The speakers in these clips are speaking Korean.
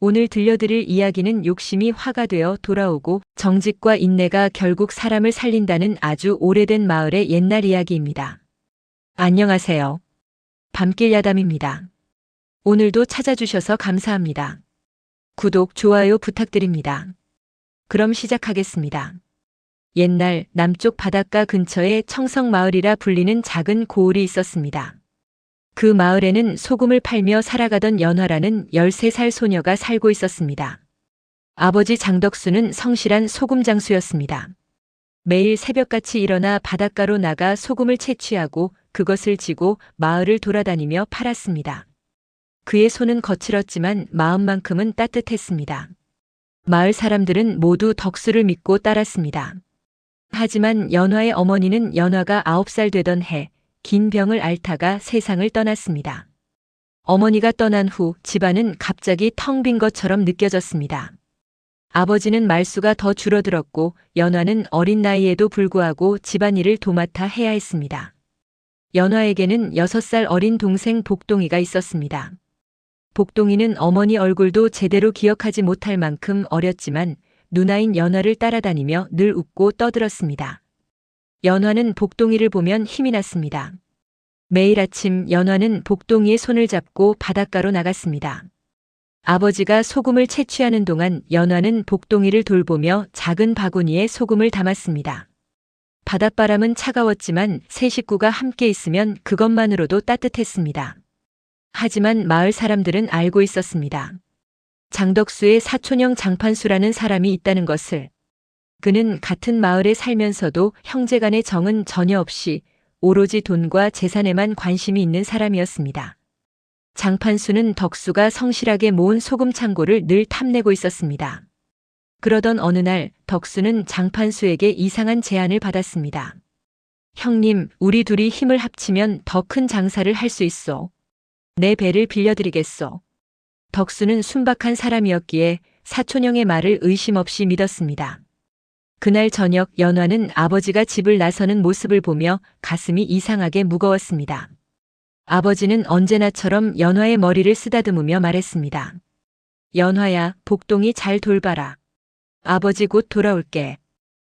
오늘 들려드릴 이야기는 욕심이 화가 되어 돌아오고 정직과 인내가 결국 사람을 살린다는 아주 오래된 마을의 옛날 이야기입니다. 안녕하세요. 밤길 야담입니다. 오늘도 찾아주셔서 감사합니다. 구독, 좋아요 부탁드립니다. 그럼 시작하겠습니다. 옛날 남쪽 바닷가 근처에 청성마을이라 불리는 작은 고을이 있었습니다. 그 마을에는 소금을 팔며 살아가던 연화라는 13살 소녀가 살고 있었습니다. 아버지 장덕수는 성실한 소금 장수였습니다. 매일 새벽같이 일어나 바닷가로 나가 소금을 채취하고 그것을 지고 마을을 돌아다니며 팔았습니다. 그의 손은 거칠었지만 마음만큼은 따뜻했습니다. 마을 사람들은 모두 덕수를 믿고 따랐습니다. 하지만 연화의 어머니는 연화가 9살 되던 해 긴 병을 앓다가 세상을 떠났습니다. 어머니가 떠난 후 집안은 갑자기 텅 빈 것처럼 느껴졌습니다. 아버지는 말수가 더 줄어들었고 연화는 어린 나이에도 불구하고 집안일을 도맡아 해야 했습니다. 연화에게는 6살 어린 동생 복동이가 있었습니다. 복동이는 어머니 얼굴도 제대로 기억하지 못할 만큼 어렸지만 누나인 연화를 따라다니며 늘 웃고 떠들었습니다. 연화는 복동이를 보면 힘이 났습니다. 매일 아침 연화는 복동이의 손을 잡고 바닷가로 나갔습니다. 아버지가 소금을 채취하는 동안 연화는 복동이를 돌보며 작은 바구니에 소금을 담았습니다. 바닷바람은 차가웠지만 세 식구가 함께 있으면 그것만으로도 따뜻했습니다. 하지만 마을 사람들은 알고 있었습니다. 장덕수의 사촌형 장판수라는 사람이 있다는 것을. 그는 같은 마을에 살면서도 형제간의 정은 전혀 없이 오로지 돈과 재산에만 관심이 있는 사람이었습니다. 장판수는 덕수가 성실하게 모은 소금 창고를 늘 탐내고 있었습니다. 그러던 어느 날 덕수는 장판수에게 이상한 제안을 받았습니다. 형님, 우리 둘이 힘을 합치면 더 큰 장사를 할 수 있어. 내 배를 빌려드리겠소. 덕수는 순박한 사람이었기에 사촌형의 말을 의심 없이 믿었습니다. 그날 저녁 연화는 아버지가 집을 나서는 모습을 보며 가슴이 이상하게 무거웠습니다. 아버지는 언제나처럼 연화의 머리를 쓰다듬으며 말했습니다. 연화야, 복동이 잘 돌봐라. 아버지 곧 돌아올게.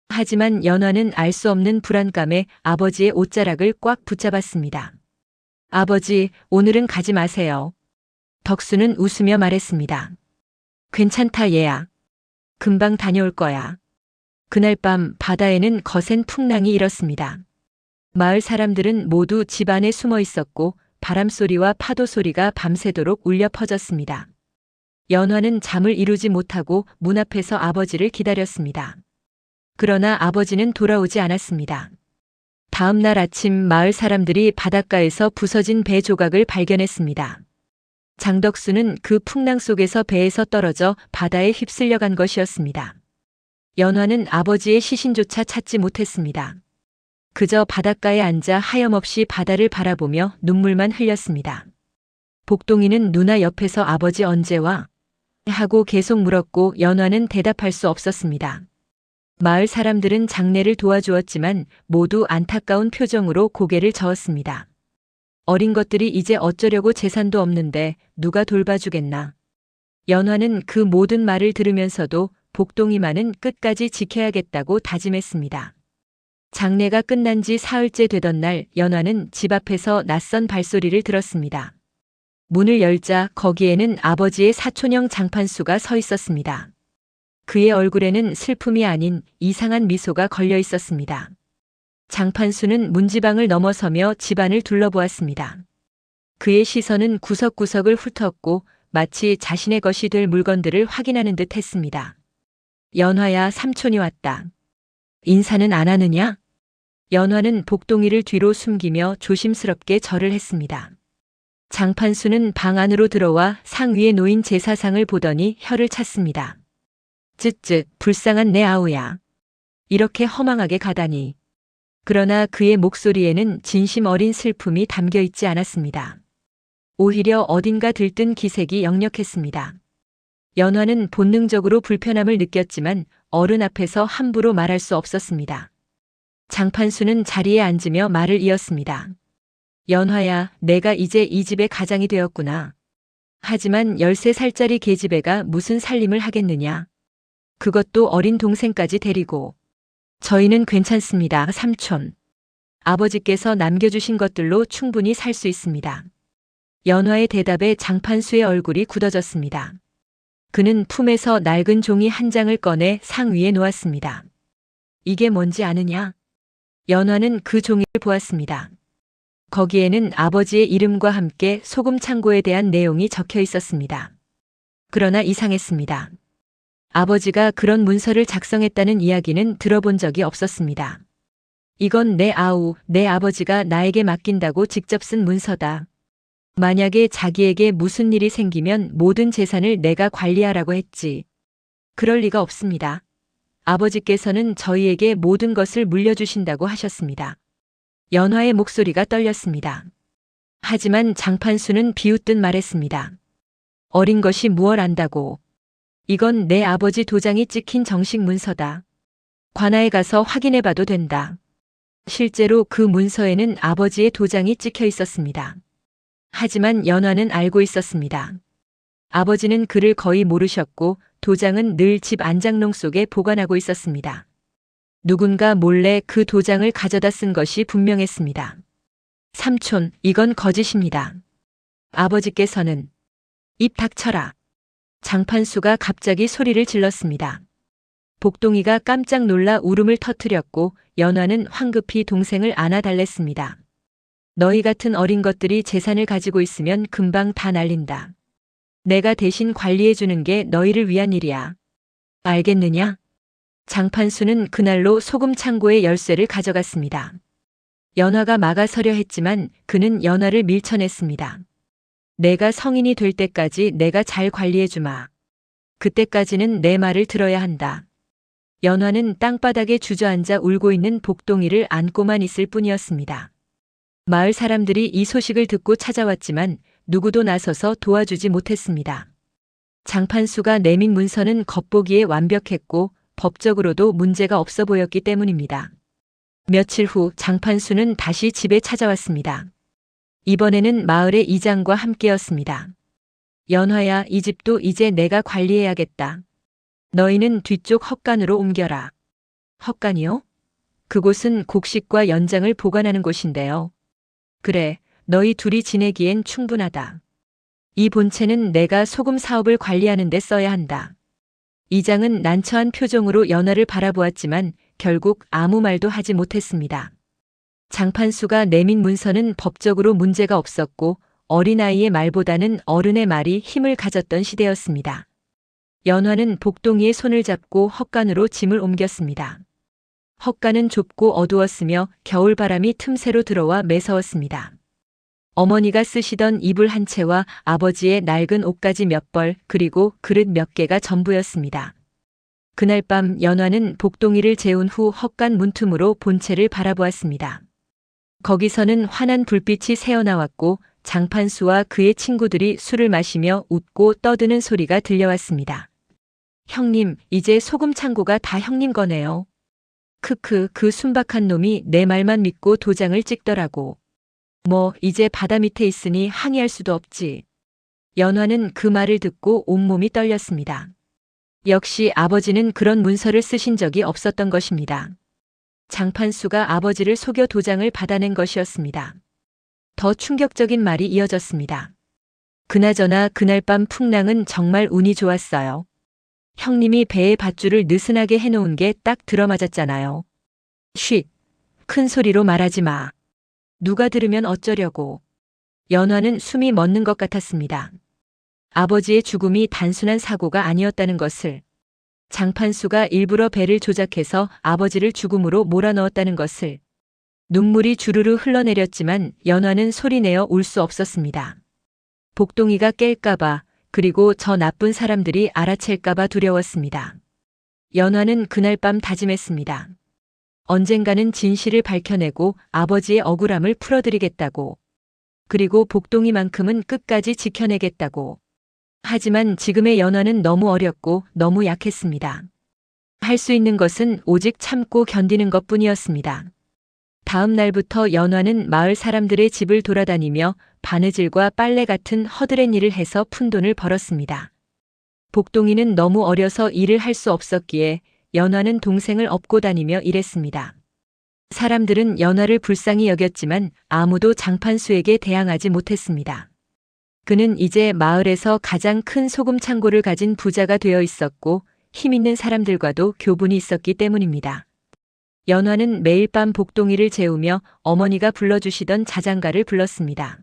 하지만 연화는 알 수 없는 불안감에 아버지의 옷자락을 꽉 붙잡았습니다. 아버지, 오늘은 가지 마세요. 덕수는 웃으며 말했습니다. 괜찮다 얘야. 금방 다녀올 거야. 그날 밤 바다에는 거센 풍랑이 일었습니다. 마을 사람들은 모두 집 안에 숨어 있었고 바람소리와 파도소리가 밤새도록 울려 퍼졌습니다. 연화는 잠을 이루지 못하고 문 앞에서 아버지를 기다렸습니다. 그러나 아버지는 돌아오지 않았습니다. 다음 날 아침 마을 사람들이 바닷가에서 부서진 배 조각을 발견했습니다. 장덕수는 그 풍랑 속에서 배에서 떨어져 바다에 휩쓸려 간 것이었습니다. 연화는 아버지의 시신조차 찾지 못했습니다. 그저 바닷가에 앉아 하염없이 바다를 바라보며 눈물만 흘렸습니다. 복동이는 누나 옆에서 아버지 언제 와? 하고 계속 물었고 연화는 대답할 수 없었습니다. 마을 사람들은 장례를 도와주었지만 모두 안타까운 표정으로 고개를 저었습니다. 어린 것들이 이제 어쩌려고 재산도 없는데 누가 돌봐주겠나. 연화는 그 모든 말을 들으면서도 복동이만은 끝까지 지켜야겠다고 다짐했습니다. 장례가 끝난 지 사흘째 되던 날 연화는 집 앞에서 낯선 발소리를 들었습니다. 문을 열자 거기에는 아버지의 사촌형 장판수가 서 있었습니다. 그의 얼굴에는 슬픔이 아닌 이상한 미소가 걸려 있었습니다. 장판수는 문지방을 넘어서며 집안을 둘러보았습니다. 그의 시선은 구석구석을 훑었고 마치 자신의 것이 될 물건들을 확인하는 듯 했습니다. 연화야, 삼촌이 왔다. 인사는 안 하느냐? 연화는 복동이를 뒤로 숨기며 조심스럽게 절을 했습니다. 장판수는 방 안으로 들어와 상 위에 놓인 제사상을 보더니 혀를 찼습니다. 쯧쯧, 불쌍한 내 아우야. 이렇게 허망하게 가다니. 그러나 그의 목소리에는 진심 어린 슬픔이 담겨 있지 않았습니다. 오히려 어딘가 들뜬 기색이 역력했습니다. 연화는 본능적으로 불편함을 느꼈지만 어른 앞에서 함부로 말할 수 없었습니다. 장판수는 자리에 앉으며 말을 이었습니다. 연화야, 내가 이제 이 집의 가장이 되었구나. 하지만 13살짜리 계집애가 무슨 살림을 하겠느냐. 그것도 어린 동생까지 데리고. 저희는 괜찮습니다, 삼촌. 아버지께서 남겨주신 것들로 충분히 살 수 있습니다. 연화의 대답에 장판수의 얼굴이 굳어졌습니다. 그는 품에서 낡은 종이 한 장을 꺼내 상 위에 놓았습니다. 이게 뭔지 아느냐? 연화는 그 종이를 보았습니다. 거기에는 아버지의 이름과 함께 소금 창고에 대한 내용이 적혀 있었습니다. 그러나 이상했습니다. 아버지가 그런 문서를 작성했다는 이야기는 들어본 적이 없었습니다. 이건 내 아버지가 나에게 맡긴다고 직접 쓴 문서다. 만약에 자기에게 무슨 일이 생기면 모든 재산을 내가 관리하라고 했지. 그럴 리가 없습니다. 아버지께서는 저희에게 모든 것을 물려주신다고 하셨습니다. 연화의 목소리가 떨렸습니다. 하지만 장판수는 비웃듯 말했습니다. 어린 것이 무얼 안다고. 이건 내 아버지 도장이 찍힌 정식 문서다. 관아에 가서 확인해봐도 된다. 실제로 그 문서에는 아버지의 도장이 찍혀 있었습니다. 하지만 연화는 알고 있었습니다. 아버지는 그를 거의 모르셨고 도장은 늘 집 안장롱 속에 보관하고 있었습니다. 누군가 몰래 그 도장을 가져다 쓴 것이 분명했습니다. 삼촌, 이건 거짓입니다. 아버지께서는 입 닥쳐라. 장판수가 갑자기 소리를 질렀습니다. 복동이가 깜짝 놀라 울음을 터뜨렸고 연화는 황급히 동생을 안아달랬습니다. 너희 같은 어린 것들이 재산을 가지고 있으면 금방 다 날린다. 내가 대신 관리해주는 게 너희를 위한 일이야. 알겠느냐? 장판수는 그날로 소금 창고의 열쇠를 가져갔습니다. 연화가 막아서려 했지만 그는 연화를 밀쳐냈습니다. 내가 성인이 될 때까지 내가 잘 관리해주마. 그때까지는 내 말을 들어야 한다. 연화는 땅바닥에 주저앉아 울고 있는 복동이를 안고만 있을 뿐이었습니다. 마을 사람들이 이 소식을 듣고 찾아왔지만 누구도 나서서 도와주지 못했습니다. 장판수가 내민 문서는 겉보기에 완벽했고 법적으로도 문제가 없어 보였기 때문입니다. 며칠 후 장판수는 다시 집에 찾아왔습니다. 이번에는 마을의 이장과 함께였습니다. 연화야, 이 집도 이제 내가 관리해야겠다. 너희는 뒤쪽 헛간으로 옮겨라. 헛간이요? 그곳은 곡식과 연장을 보관하는 곳인데요. 그래, 너희 둘이 지내기엔 충분하다. 이 본체는 내가 소금 사업을 관리하는 데 써야 한다. 이장은 난처한 표정으로 연화를 바라보았지만 결국 아무 말도 하지 못했습니다. 장판수가 내민 문서는 법적으로 문제가 없었고 어린아이의 말보다는 어른의 말이 힘을 가졌던 시대였습니다. 연화는 복동이의 손을 잡고 헛간으로 짐을 옮겼습니다. 헛간은 좁고 어두웠으며 겨울바람이 틈새로 들어와 매서웠습니다. 어머니가 쓰시던 이불 한 채와 아버지의 낡은 옷가지 몇 벌 그리고 그릇 몇 개가 전부였습니다. 그날 밤 연화는 복동이를 재운 후 헛간 문틈으로 본체를 바라보았습니다. 거기서는 환한 불빛이 새어나왔고 장판수와 그의 친구들이 술을 마시며 웃고 떠드는 소리가 들려왔습니다. 형님, 이제 소금 창고가 다 형님 거네요. 크크, 그 순박한 놈이 내 말만 믿고 도장을 찍더라고. 뭐 이제 바다 밑에 있으니 항의할 수도 없지. 연화는 그 말을 듣고 온몸이 떨렸습니다. 역시 아버지는 그런 문서를 쓰신 적이 없었던 것입니다. 장판수가 아버지를 속여 도장을 받아낸 것이었습니다. 더 충격적인 말이 이어졌습니다. 그나저나 그날 밤 풍랑은 정말 운이 좋았어요. 형님이 배에 밧줄을 느슨하게 해놓은 게 딱 들어맞았잖아요. 쉿! 큰 소리로 말하지 마. 누가 들으면 어쩌려고. 연화는 숨이 멎는 것 같았습니다. 아버지의 죽음이 단순한 사고가 아니었다는 것을, 장판수가 일부러 배를 조작해서 아버지를 죽음으로 몰아넣었다는 것을, 눈물이 주르르 흘러내렸지만 연화는 소리내어 울 수 없었습니다. 복동이가 깰까봐, 그리고 저 나쁜 사람들이 알아챌까봐 두려웠습니다. 연화는 그날 밤 다짐했습니다. 언젠가는 진실을 밝혀내고 아버지의 억울함을 풀어드리겠다고. 그리고 복동이만큼은 끝까지 지켜내겠다고. 하지만 지금의 연화는 너무 어렸고 너무 약했습니다. 할 수 있는 것은 오직 참고 견디는 것뿐이었습니다. 다음 날부터 연화는 마을 사람들의 집을 돌아다니며 바느질과 빨래 같은 허드렛 일을 해서 푼돈을 벌었습니다. 복동이는 너무 어려서 일을 할 수 없었기에 연화는 동생을 업고 다니며 일했습니다. 사람들은 연화를 불쌍히 여겼지만 아무도 장판수에게 대항하지 못했습니다. 그는 이제 마을에서 가장 큰 소금 창고를 가진 부자가 되어 있었고 힘 있는 사람들과도 교분이 있었기 때문입니다. 연화는 매일 밤 복동이를 재우며 어머니가 불러주시던 자장가를 불렀습니다.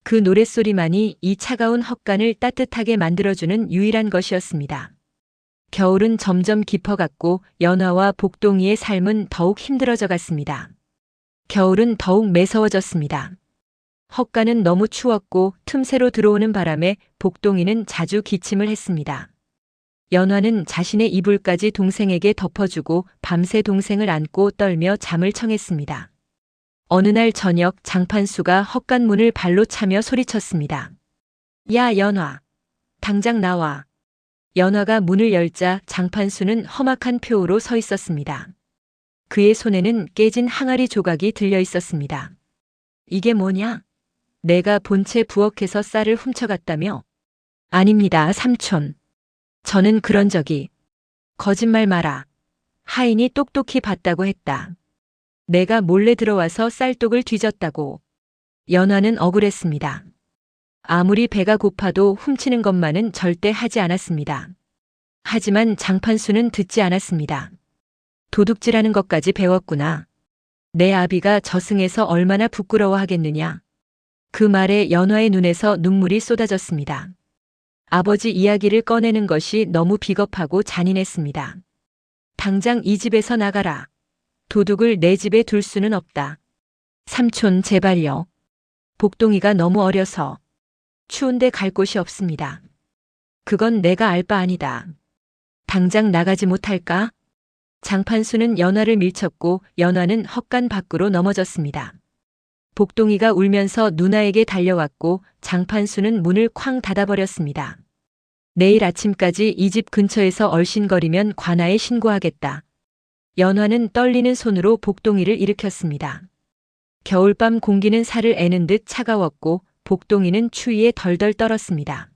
그 노랫소리만이 이 차가운 헛간을 따뜻하게 만들어주는 유일한 것이었습니다. 겨울은 점점 깊어갔고 연화와 복동이의 삶은 더욱 힘들어져 갔습니다. 겨울은 더욱 매서워졌습니다. 헛간은 너무 추웠고 틈새로 들어오는 바람에 복동이는 자주 기침을 했습니다. 연화는 자신의 이불까지 동생에게 덮어주고 밤새 동생을 안고 떨며 잠을 청했습니다. 어느 날 저녁 장판수가 헛간 문을 발로 차며 소리쳤습니다. 야, 연화. 당장 나와. 연화가 문을 열자 장판수는 험악한 표우로 서 있었습니다. 그의 손에는 깨진 항아리 조각이 들려 있었습니다. 이게 뭐냐? 내가 본체 부엌에서 쌀을 훔쳐갔다며? 아닙니다, 삼촌. 저는 그런 적이. 거짓말 마라. 하인이 똑똑히 봤다고 했다. 내가 몰래 들어와서 쌀독을 뒤졌다고. 연화는 억울했습니다. 아무리 배가 고파도 훔치는 것만은 절대 하지 않았습니다. 하지만 장판수는 듣지 않았습니다. 도둑질하는 것까지 배웠구나. 내 아비가 저승에서 얼마나 부끄러워하겠느냐. 그 말에 연화의 눈에서 눈물이 쏟아졌습니다. 아버지 이야기를 꺼내는 것이 너무 비겁하고 잔인했습니다. 당장 이 집에서 나가라. 도둑을 내 집에 둘 수는 없다. 삼촌, 제발요. 복동이가 너무 어려서. 추운데 갈 곳이 없습니다. 그건 내가 알 바 아니다. 당장 나가지 못할까? 장판수는 연화를 밀쳤고 연화는 헛간 밖으로 넘어졌습니다. 복동이가 울면서 누나에게 달려왔고 장판수는 문을 쾅 닫아버렸습니다. 내일 아침까지 이 집 근처에서 얼씬거리면 관아에 신고하겠다. 연화는 떨리는 손으로 복동이를 일으켰습니다. 겨울밤 공기는 살을 애는 듯 차가웠고 복동이는 추위에 덜덜 떨었습니다.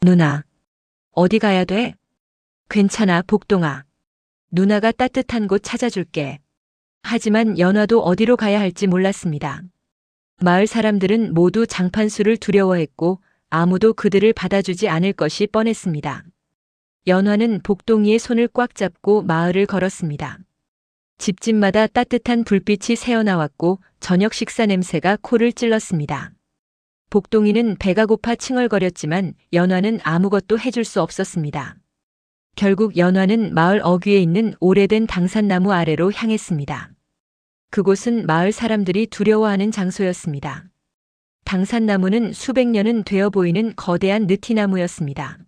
누나, 어디 가야 돼? 괜찮아, 복동아. 누나가 따뜻한 곳 찾아줄게. 하지만 연화도 어디로 가야 할지 몰랐습니다. 마을 사람들은 모두 장판수를 두려워했고 아무도 그들을 받아주지 않을 것이 뻔했습니다. 연화는 복동이의 손을 꽉 잡고 마을을 걸었습니다. 집집마다 따뜻한 불빛이 새어나왔고 저녁 식사 냄새가 코를 찔렀습니다. 복동이는 배가 고파 칭얼거렸지만 연화는 아무것도 해줄 수 없었습니다. 결국 연화는 마을 어귀에 있는 오래된 당산나무 아래로 향했습니다. 그곳은 마을 사람들이 두려워하는 장소였습니다. 당산나무는 수백 년은 되어 보이는 거대한 느티나무였습니다.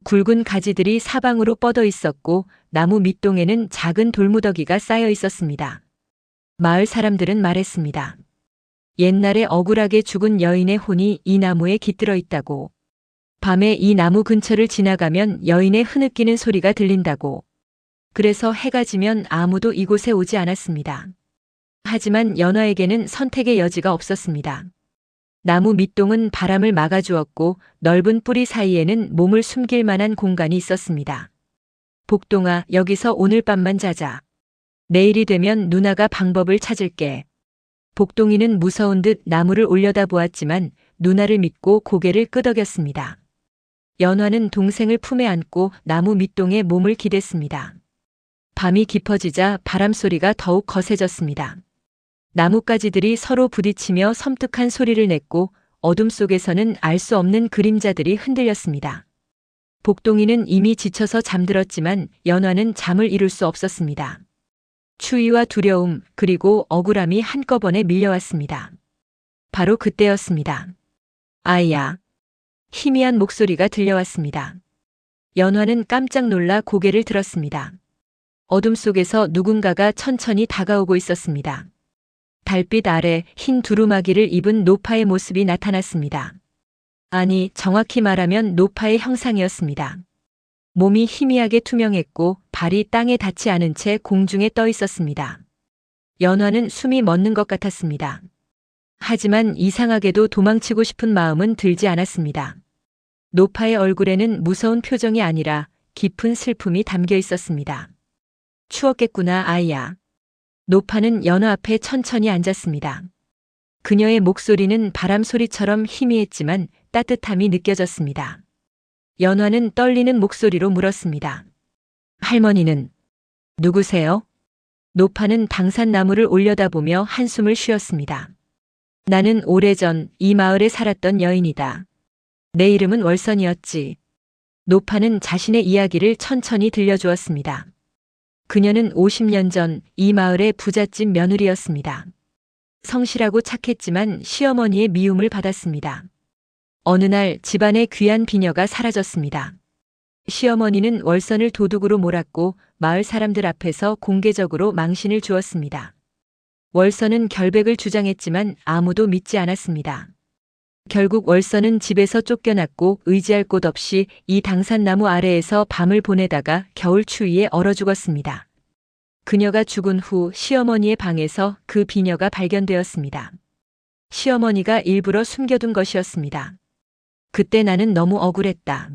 굵은 가지들이 사방으로 뻗어 있었고 나무 밑동에는 작은 돌무더기가 쌓여 있었습니다. 마을 사람들은 말했습니다. 옛날에 억울하게 죽은 여인의 혼이 이 나무에 깃들어 있다고. 밤에 이 나무 근처를 지나가면 여인의 흐느끼는 소리가 들린다고. 그래서 해가 지면 아무도 이곳에 오지 않았습니다. 하지만 연화에게는 선택의 여지가 없었습니다. 나무 밑동은 바람을 막아주었고 넓은 뿌리 사이에는 몸을 숨길 만한 공간이 있었습니다. 복동아, 여기서 오늘 밤만 자자. 내일이 되면 누나가 방법을 찾을게. 복동이는 무서운 듯 나무를 올려다보았지만 누나를 믿고 고개를 끄덕였습니다. 연화는 동생을 품에 안고 나무 밑동에 몸을 기댔습니다. 밤이 깊어지자 바람소리가 더욱 거세졌습니다. 나뭇가지들이 서로 부딪히며 섬뜩한 소리를 냈고 어둠 속에서는 알 수 없는 그림자들이 흔들렸습니다. 복동이는 이미 지쳐서 잠들었지만 연화는 잠을 이룰 수 없었습니다. 추위와 두려움 그리고 억울함이 한꺼번에 밀려왔습니다. 바로 그때였습니다. 아이야. 희미한 목소리가 들려왔습니다. 연화는 깜짝 놀라 고개를 들었습니다. 어둠 속에서 누군가가 천천히 다가오고 있었습니다. 달빛 아래 흰 두루마기를 입은 노파의 모습이 나타났습니다. 아니, 정확히 말하면 노파의 형상이었습니다. 몸이 희미하게 투명했고 발이 땅에 닿지 않은 채 공중에 떠 있었습니다. 연화는 숨이 멎는 것 같았습니다. 하지만 이상하게도 도망치고 싶은 마음은 들지 않았습니다. 노파의 얼굴에는 무서운 표정이 아니라 깊은 슬픔이 담겨 있었습니다. 추웠겠구나, 아이야. 노파는 연화 앞에 천천히 앉았습니다. 그녀의 목소리는 바람 소리처럼 희미했지만 따뜻함이 느껴졌습니다. 연화는 떨리는 목소리로 물었습니다. 할머니는 누구세요? 노파는 당산나무를 올려다보며 한숨을 쉬었습니다. 나는 오래전 이 마을에 살았던 여인이다. 내 이름은 월선이었지. 노파는 자신의 이야기를 천천히 들려주었습니다. 그녀는 50년 전 이 마을의 부잣집 며느리였습니다. 성실하고 착했지만 시어머니의 미움을 받았습니다. 어느 날 집안의 귀한 비녀가 사라졌습니다. 시어머니는 월선을 도둑으로 몰았고 마을 사람들 앞에서 공개적으로 망신을 주었습니다. 월선은 결백을 주장했지만 아무도 믿지 않았습니다. 결국 월선은 집에서 쫓겨났고 의지할 곳 없이 이 당산나무 아래에서 밤을 보내다가 겨울 추위에 얼어 죽었습니다. 그녀가 죽은 후 시어머니의 방에서 그 비녀가 발견되었습니다. 시어머니가 일부러 숨겨둔 것이었습니다. 그때 나는 너무 억울했다.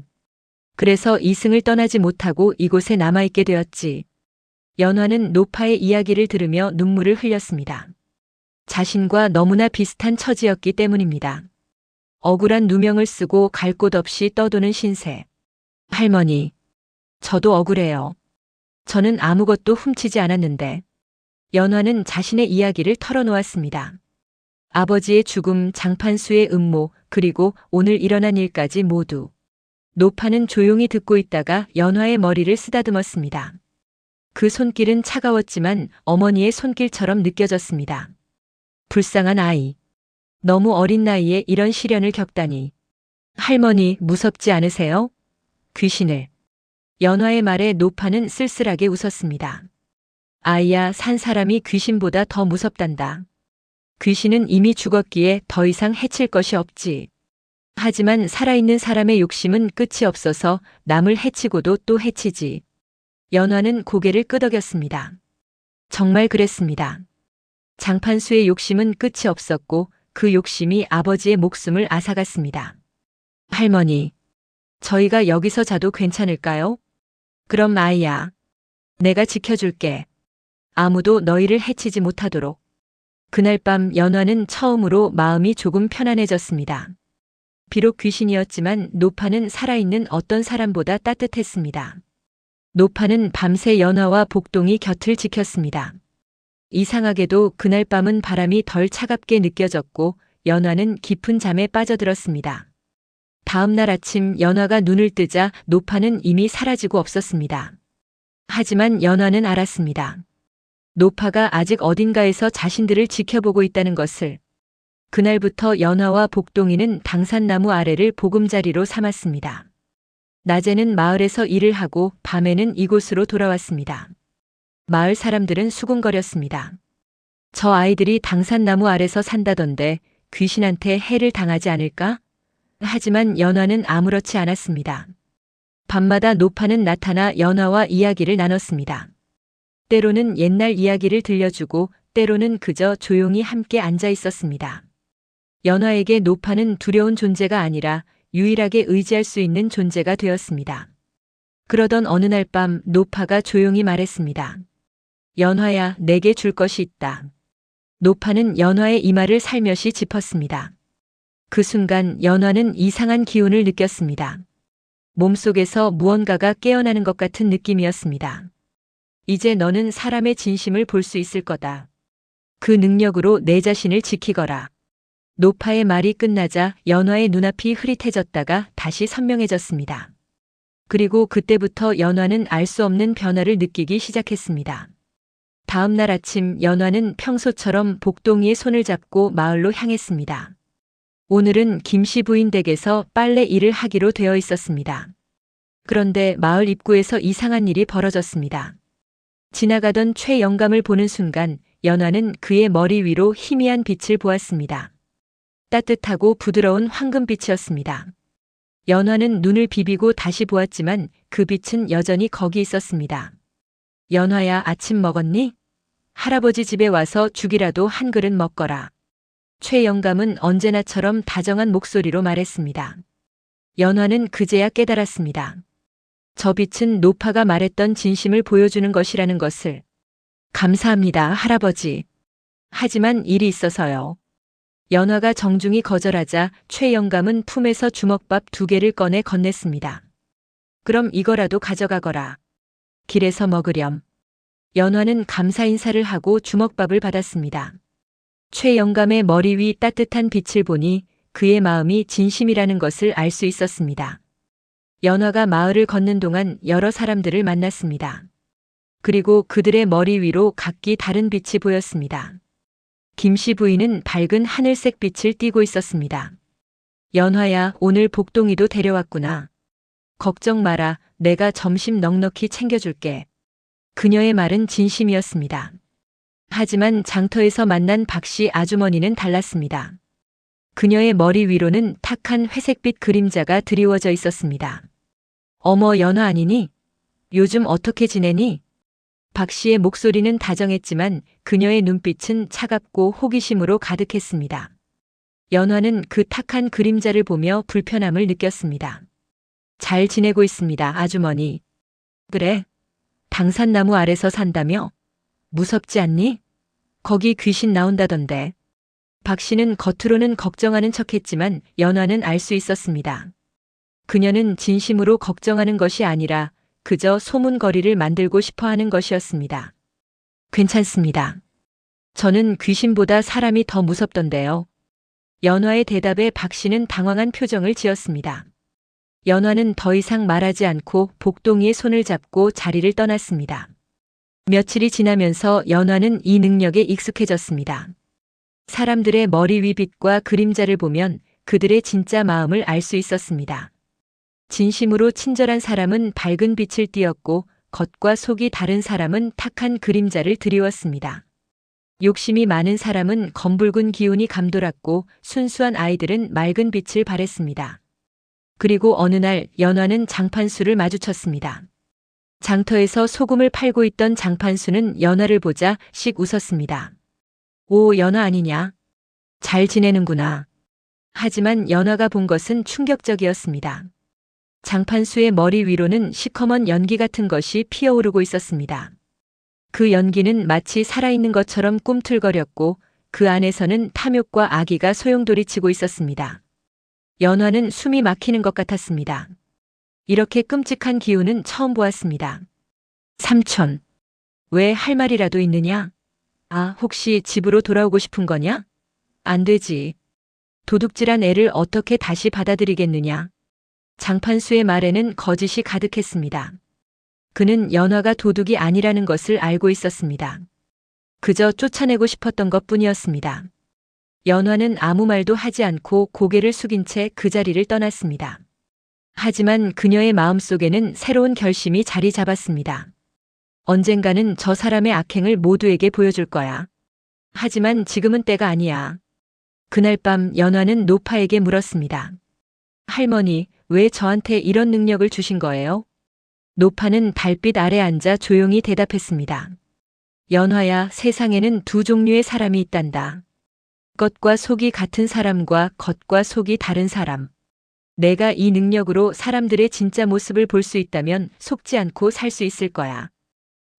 그래서 이승을 떠나지 못하고 이곳에 남아있게 되었지. 연화는 노파의 이야기를 들으며 눈물을 흘렸습니다. 자신과 너무나 비슷한 처지였기 때문입니다. 억울한 누명을 쓰고 갈 곳 없이 떠도는 신세. 할머니, 저도 억울해요. 저는 아무것도 훔치지 않았는데. 연화는 자신의 이야기를 털어놓았습니다. 아버지의 죽음, 장판수의 음모, 그리고 오늘 일어난 일까지 모두. 노파는 조용히 듣고 있다가 연화의 머리를 쓰다듬었습니다. 그 손길은 차가웠지만 어머니의 손길처럼 느껴졌습니다. 불쌍한 아이. 너무 어린 나이에 이런 시련을 겪다니. 할머니, 무섭지 않으세요? 귀신을. 연화의 말에 노파는 쓸쓸하게 웃었습니다. 아이야, 산 사람이 귀신보다 더 무섭단다. 귀신은 이미 죽었기에 더 이상 해칠 것이 없지. 하지만 살아있는 사람의 욕심은 끝이 없어서 남을 해치고도 또 해치지. 연화는 고개를 끄덕였습니다. 정말 그랬습니다. 장판수의 욕심은 끝이 없었고 그 욕심이 아버지의 목숨을 앗아갔습니다. 할머니, 저희가 여기서 자도 괜찮을까요? 그럼 아이야, 내가 지켜줄게. 아무도 너희를 해치지 못하도록. 그날 밤 연화는 처음으로 마음이 조금 편안해졌습니다. 비록 귀신이었지만 노파는 살아있는 어떤 사람보다 따뜻했습니다. 노파는 밤새 연화와 복동이 곁을 지켰습니다. 이상하게도 그날 밤은 바람이 덜 차갑게 느껴졌고 연화는 깊은 잠에 빠져들었습니다. 다음 날 아침 연화가 눈을 뜨자 노파는 이미 사라지고 없었습니다. 하지만 연화는 알았습니다. 노파가 아직 어딘가에서 자신들을 지켜보고 있다는 것을. 그날부터 연화와 복동이는 당산나무 아래를 보금자리로 삼았습니다. 낮에는 마을에서 일을 하고 밤에는 이곳으로 돌아왔습니다. 마을 사람들은 수군거렸습니다. 저 아이들이 당산나무 아래서 산다던데 귀신한테 해를 당하지 않을까? 하지만 연화는 아무렇지 않았습니다. 밤마다 노파는 나타나 연화와 이야기를 나눴습니다. 때로는 옛날 이야기를 들려주고 때로는 그저 조용히 함께 앉아 있었습니다. 연화에게 노파는 두려운 존재가 아니라 유일하게 의지할 수 있는 존재가 되었습니다. 그러던 어느 날 밤 노파가 조용히 말했습니다. 연화야, 내게 줄 것이 있다. 노파는 연화의 이마를 살며시 짚었습니다. 그 순간 연화는 이상한 기운을 느꼈습니다. 몸속에서 무언가가 깨어나는 것 같은 느낌이었습니다. 이제 너는 사람의 진심을 볼 수 있을 거다. 그 능력으로 내 자신을 지키거라. 노파의 말이 끝나자 연화의 눈앞이 흐릿해졌다가 다시 선명해졌습니다. 그리고 그때부터 연화는 알 수 없는 변화를 느끼기 시작했습니다. 다음 날 아침 연화는 평소처럼 복동이의 손을 잡고 마을로 향했습니다. 오늘은 김씨 부인 댁에서 빨래 일을 하기로 되어 있었습니다. 그런데 마을 입구에서 이상한 일이 벌어졌습니다. 지나가던 최 영감을 보는 순간 연화는 그의 머리 위로 희미한 빛을 보았습니다. 따뜻하고 부드러운 황금빛이었습니다. 연화는 눈을 비비고 다시 보았지만 그 빛은 여전히 거기 있었습니다. 연화야, 아침 먹었니? 할아버지 집에 와서 죽이라도 한 그릇 먹거라. 최 영감은 언제나처럼 다정한 목소리로 말했습니다. 연화는 그제야 깨달았습니다. 저 빛은 노파가 말했던 진심을 보여주는 것이라는 것을. 감사합니다, 할아버지. 하지만 일이 있어서요. 연화가 정중히 거절하자 최 영감은 품에서 주먹밥 2개를 꺼내 건넸습니다. 그럼 이거라도 가져가거라. 길에서 먹으렴. 연화는 감사 인사를 하고 주먹밥을 받았습니다. 최 영감의 머리 위 따뜻한 빛을 보니 그의 마음이 진심이라는 것을 알 수 있었습니다. 연화가 마을을 걷는 동안 여러 사람들을 만났습니다. 그리고 그들의 머리 위로 각기 다른 빛이 보였습니다. 김씨 부인은 밝은 하늘색 빛을 띠고 있었습니다. 연화야, 오늘 복동이도 데려왔구나. 걱정 마라, 내가 점심 넉넉히 챙겨줄게. 그녀의 말은 진심이었습니다. 하지만 장터에서 만난 박씨 아주머니는 달랐습니다. 그녀의 머리 위로는 탁한 회색빛 그림자가 드리워져 있었습니다. 어머, 연화 아니니? 요즘 어떻게 지내니? 박씨의 목소리는 다정했지만 그녀의 눈빛은 차갑고 호기심으로 가득했습니다. 연화는 그 탁한 그림자를 보며 불편함을 느꼈습니다. 잘 지내고 있습니다, 아주머니. 그래? 당산나무 아래서 산다며? 무섭지 않니? 거기 귀신 나온다던데. 박씨는 겉으로는 걱정하는 척했지만 연화는 알 수 있었습니다. 그녀는 진심으로 걱정하는 것이 아니라 그저 소문거리를 만들고 싶어 하는 것이었습니다. 괜찮습니다. 저는 귀신보다 사람이 더 무섭던데요. 연화의 대답에 박씨는 당황한 표정을 지었습니다. 연화는 더 이상 말하지 않고 복동이의 손을 잡고 자리를 떠났습니다. 며칠이 지나면서 연화는 이 능력에 익숙해졌습니다. 사람들의 머리 위 빛과 그림자를 보면 그들의 진짜 마음을 알 수 있었습니다. 진심으로 친절한 사람은 밝은 빛을 띠었고 겉과 속이 다른 사람은 탁한 그림자를 드리웠습니다. 욕심이 많은 사람은 검붉은 기운이 감돌았고 순수한 아이들은 맑은 빛을 발했습니다. 그리고 어느 날 연화는 장판수를 마주쳤습니다. 장터에서 소금을 팔고 있던 장판수는 연화를 보자 씩 웃었습니다. 오, 연화 아니냐? 잘 지내는구나. 하지만 연화가 본 것은 충격적이었습니다. 장판수의 머리 위로는 시커먼 연기 같은 것이 피어오르고 있었습니다. 그 연기는 마치 살아있는 것처럼 꿈틀거렸고 그 안에서는 탐욕과 악의가 소용돌이치고 있었습니다. 연화는 숨이 막히는 것 같았습니다. 이렇게 끔찍한 기운은 처음 보았습니다. 삼촌, 왜 할 말이라도 있느냐? 아, 혹시 집으로 돌아오고 싶은 거냐? 안 되지. 도둑질한 애를 어떻게 다시 받아들이겠느냐? 장판수의 말에는 거짓이 가득했습니다. 그는 연화가 도둑이 아니라는 것을 알고 있었습니다. 그저 쫓아내고 싶었던 것뿐이었습니다. 연화는 아무 말도 하지 않고 고개를 숙인 채 그 자리를 떠났습니다. 하지만 그녀의 마음속에는 새로운 결심이 자리 잡았습니다. 언젠가는 저 사람의 악행을 모두에게 보여줄 거야. 하지만 지금은 때가 아니야. 그날 밤 연화는 노파에게 물었습니다. 할머니, 왜 저한테 이런 능력을 주신 거예요? 노파는 달빛 아래 앉아 조용히 대답했습니다. 연화야, 세상에는 2종류의 사람이 있단다. 겉과 속이 같은 사람과 겉과 속이 다른 사람. 내가 이 능력으로 사람들의 진짜 모습을 볼 수 있다면 속지 않고 살 수 있을 거야.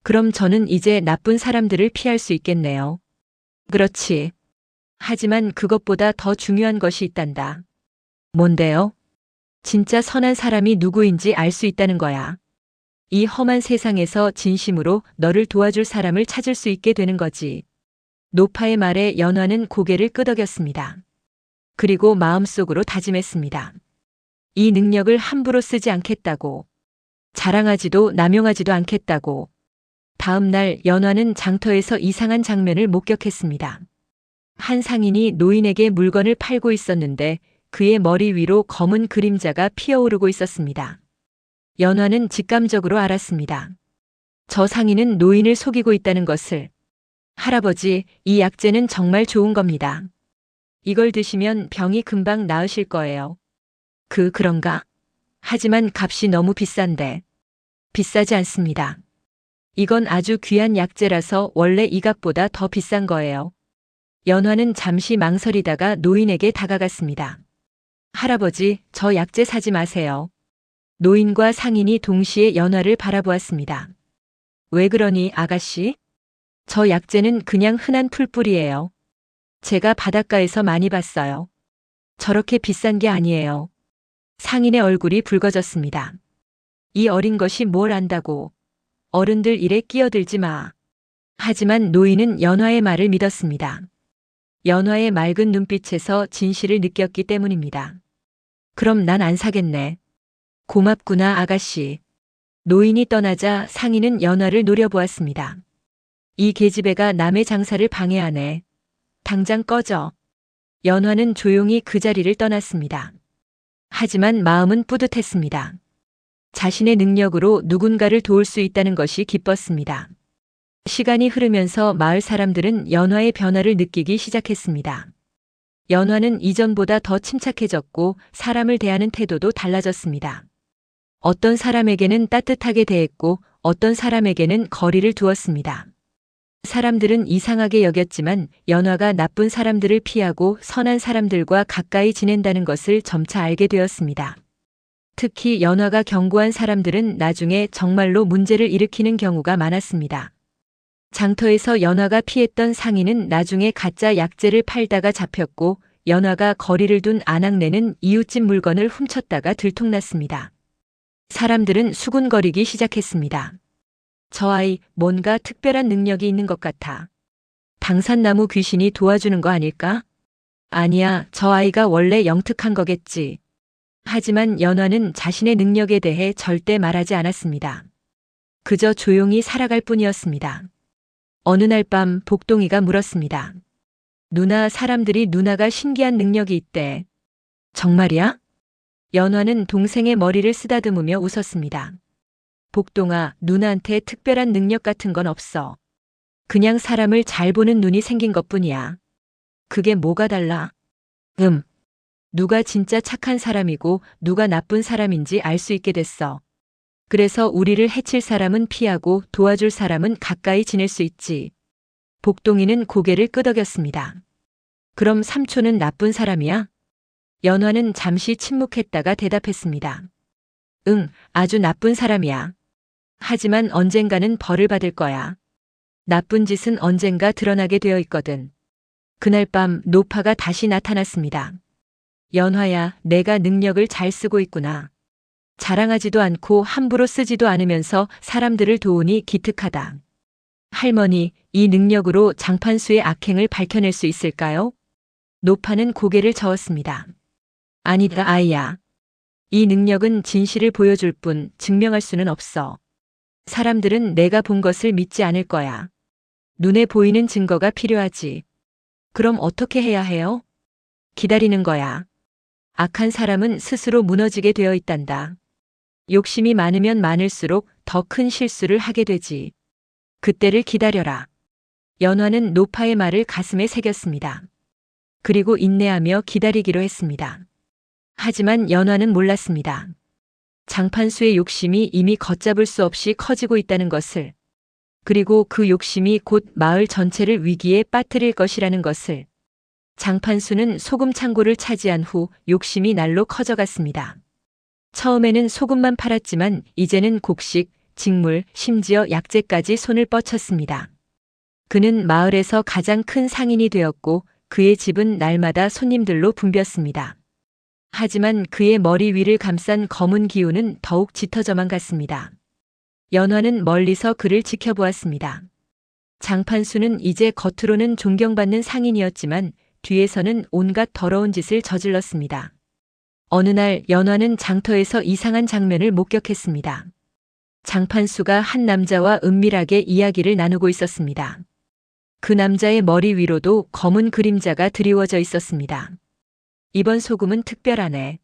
그럼 저는 이제 나쁜 사람들을 피할 수 있겠네요. 그렇지. 하지만 그것보다 더 중요한 것이 있단다. 뭔데요? 진짜 선한 사람이 누구인지 알 수 있다는 거야. 이 험한 세상에서 진심으로 너를 도와줄 사람을 찾을 수 있게 되는 거지. 노파의 말에 연화는 고개를 끄덕였습니다. 그리고 마음속으로 다짐했습니다. 이 능력을 함부로 쓰지 않겠다고. 자랑하지도 남용하지도 않겠다고. 다음 날 연화는 장터에서 이상한 장면을 목격했습니다. 한 상인이 노인에게 물건을 팔고 있었는데 그의 머리 위로 검은 그림자가 피어오르고 있었습니다. 연화는 직감적으로 알았습니다. 저 상인은 노인을 속이고 있다는 것을. 할아버지, 이 약재는 정말 좋은 겁니다. 이걸 드시면 병이 금방 나으실 거예요. 그런가? 하지만 값이 너무 비싼데. 비싸지 않습니다. 이건 아주 귀한 약재라서 원래 이 값보다 더 비싼 거예요. 연화는 잠시 망설이다가 노인에게 다가갔습니다. 할아버지, 저 약재 사지 마세요. 노인과 상인이 동시에 연화를 바라보았습니다. 왜 그러니, 아가씨? 저 약재는 그냥 흔한 풀뿌리예요. 제가 바닷가에서 많이 봤어요. 저렇게 비싼 게 아니에요. 상인의 얼굴이 붉어졌습니다. 이 어린 것이 뭘 안다고. 어른들 일에 끼어들지 마. 하지만 노인은 연화의 말을 믿었습니다. 연화의 맑은 눈빛에서 진실을 느꼈기 때문입니다. 그럼 난 안 사겠네. 고맙구나, 아가씨. 노인이 떠나자 상인은 연화를 노려보았습니다. 이 계집애가 남의 장사를 방해하네. 당장 꺼져. 연화는 조용히 그 자리를 떠났습니다. 하지만 마음은 뿌듯했습니다. 자신의 능력으로 누군가를 도울 수 있다는 것이 기뻤습니다. 시간이 흐르면서 마을 사람들은 연화의 변화를 느끼기 시작했습니다. 연화는 이전보다 더 침착해졌고 사람을 대하는 태도도 달라졌습니다. 어떤 사람에게는 따뜻하게 대했고 어떤 사람에게는 거리를 두었습니다. 사람들은 이상하게 여겼지만 연화가 나쁜 사람들을 피하고 선한 사람들과 가까이 지낸다는 것을 점차 알게 되었습니다. 특히 연화가 견고한 사람들은 나중에 정말로 문제를 일으키는 경우가 많았습니다. 장터에서 연화가 피했던 상인은 나중에 가짜 약재를 팔다가 잡혔고 연화가 거리를 둔 아낙네는 이웃집 물건을 훔쳤다가 들통났습니다. 사람들은 수군거리기 시작했습니다. 저 아이 뭔가 특별한 능력이 있는 것 같아. 당산나무 귀신이 도와주는 거 아닐까? 아니야, 저 아이가 원래 영특한 거겠지. 하지만 연화는 자신의 능력에 대해 절대 말하지 않았습니다. 그저 조용히 살아갈 뿐이었습니다. 어느 날 밤 복동이가 물었습니다. 누나, 사람들이 누나가 신기한 능력이 있대. 정말이야? 연화는 동생의 머리를 쓰다듬으며 웃었습니다. 복동아, 누나한테 특별한 능력 같은 건 없어. 그냥 사람을 잘 보는 눈이 생긴 것뿐이야. 그게 뭐가 달라? 누가 진짜 착한 사람이고 누가 나쁜 사람인지 알 수 있게 됐어. 그래서 우리를 해칠 사람은 피하고 도와줄 사람은 가까이 지낼 수 있지. 복동이는 고개를 끄덕였습니다. 그럼 삼촌은 나쁜 사람이야? 연화는 잠시 침묵했다가 대답했습니다. 응, 아주 나쁜 사람이야. 하지만 언젠가는 벌을 받을 거야. 나쁜 짓은 언젠가 드러나게 되어 있거든. 그날 밤 노파가 다시 나타났습니다. 연화야, 내가 능력을 잘 쓰고 있구나. 자랑하지도 않고 함부로 쓰지도 않으면서 사람들을 도우니 기특하다. 할머니, 이 능력으로 장판수의 악행을 밝혀낼 수 있을까요? 노파는 고개를 저었습니다. 아니다, 아이야. 이 능력은 진실을 보여줄 뿐 증명할 수는 없어. 사람들은 내가 본 것을 믿지 않을 거야. 눈에 보이는 증거가 필요하지. 그럼 어떻게 해야 해요? 기다리는 거야. 악한 사람은 스스로 무너지게 되어 있단다. 욕심이 많으면 많을수록 더 큰 실수를 하게 되지. 그때를 기다려라. 연화는 노파의 말을 가슴에 새겼습니다. 그리고 인내하며 기다리기로 했습니다. 하지만 연화는 몰랐습니다. 장판수의 욕심이 이미 걷잡을 수 없이 커지고 있다는 것을, 그리고 그 욕심이 곧 마을 전체를 위기에 빠뜨릴 것이라는 것을. 장판수는 소금 창고를 차지한 후 욕심이 날로 커져갔습니다. 처음에는 소금만 팔았지만 이제는 곡식, 직물, 심지어 약재까지 손을 뻗쳤습니다. 그는 마을에서 가장 큰 상인이 되었고 그의 집은 날마다 손님들로 붐볐습니다. 하지만 그의 머리 위를 감싼 검은 기운은 더욱 짙어져만 갔습니다. 연화는 멀리서 그를 지켜보았습니다. 장판수는 이제 겉으로는 존경받는 상인이었지만 뒤에서는 온갖 더러운 짓을 저질렀습니다. 어느 날 연화는 장터에서 이상한 장면을 목격했습니다. 장판수가 한 남자와 은밀하게 이야기를 나누고 있었습니다. 그 남자의 머리 위로도 검은 그림자가 드리워져 있었습니다. 이번 소금은 특별하네.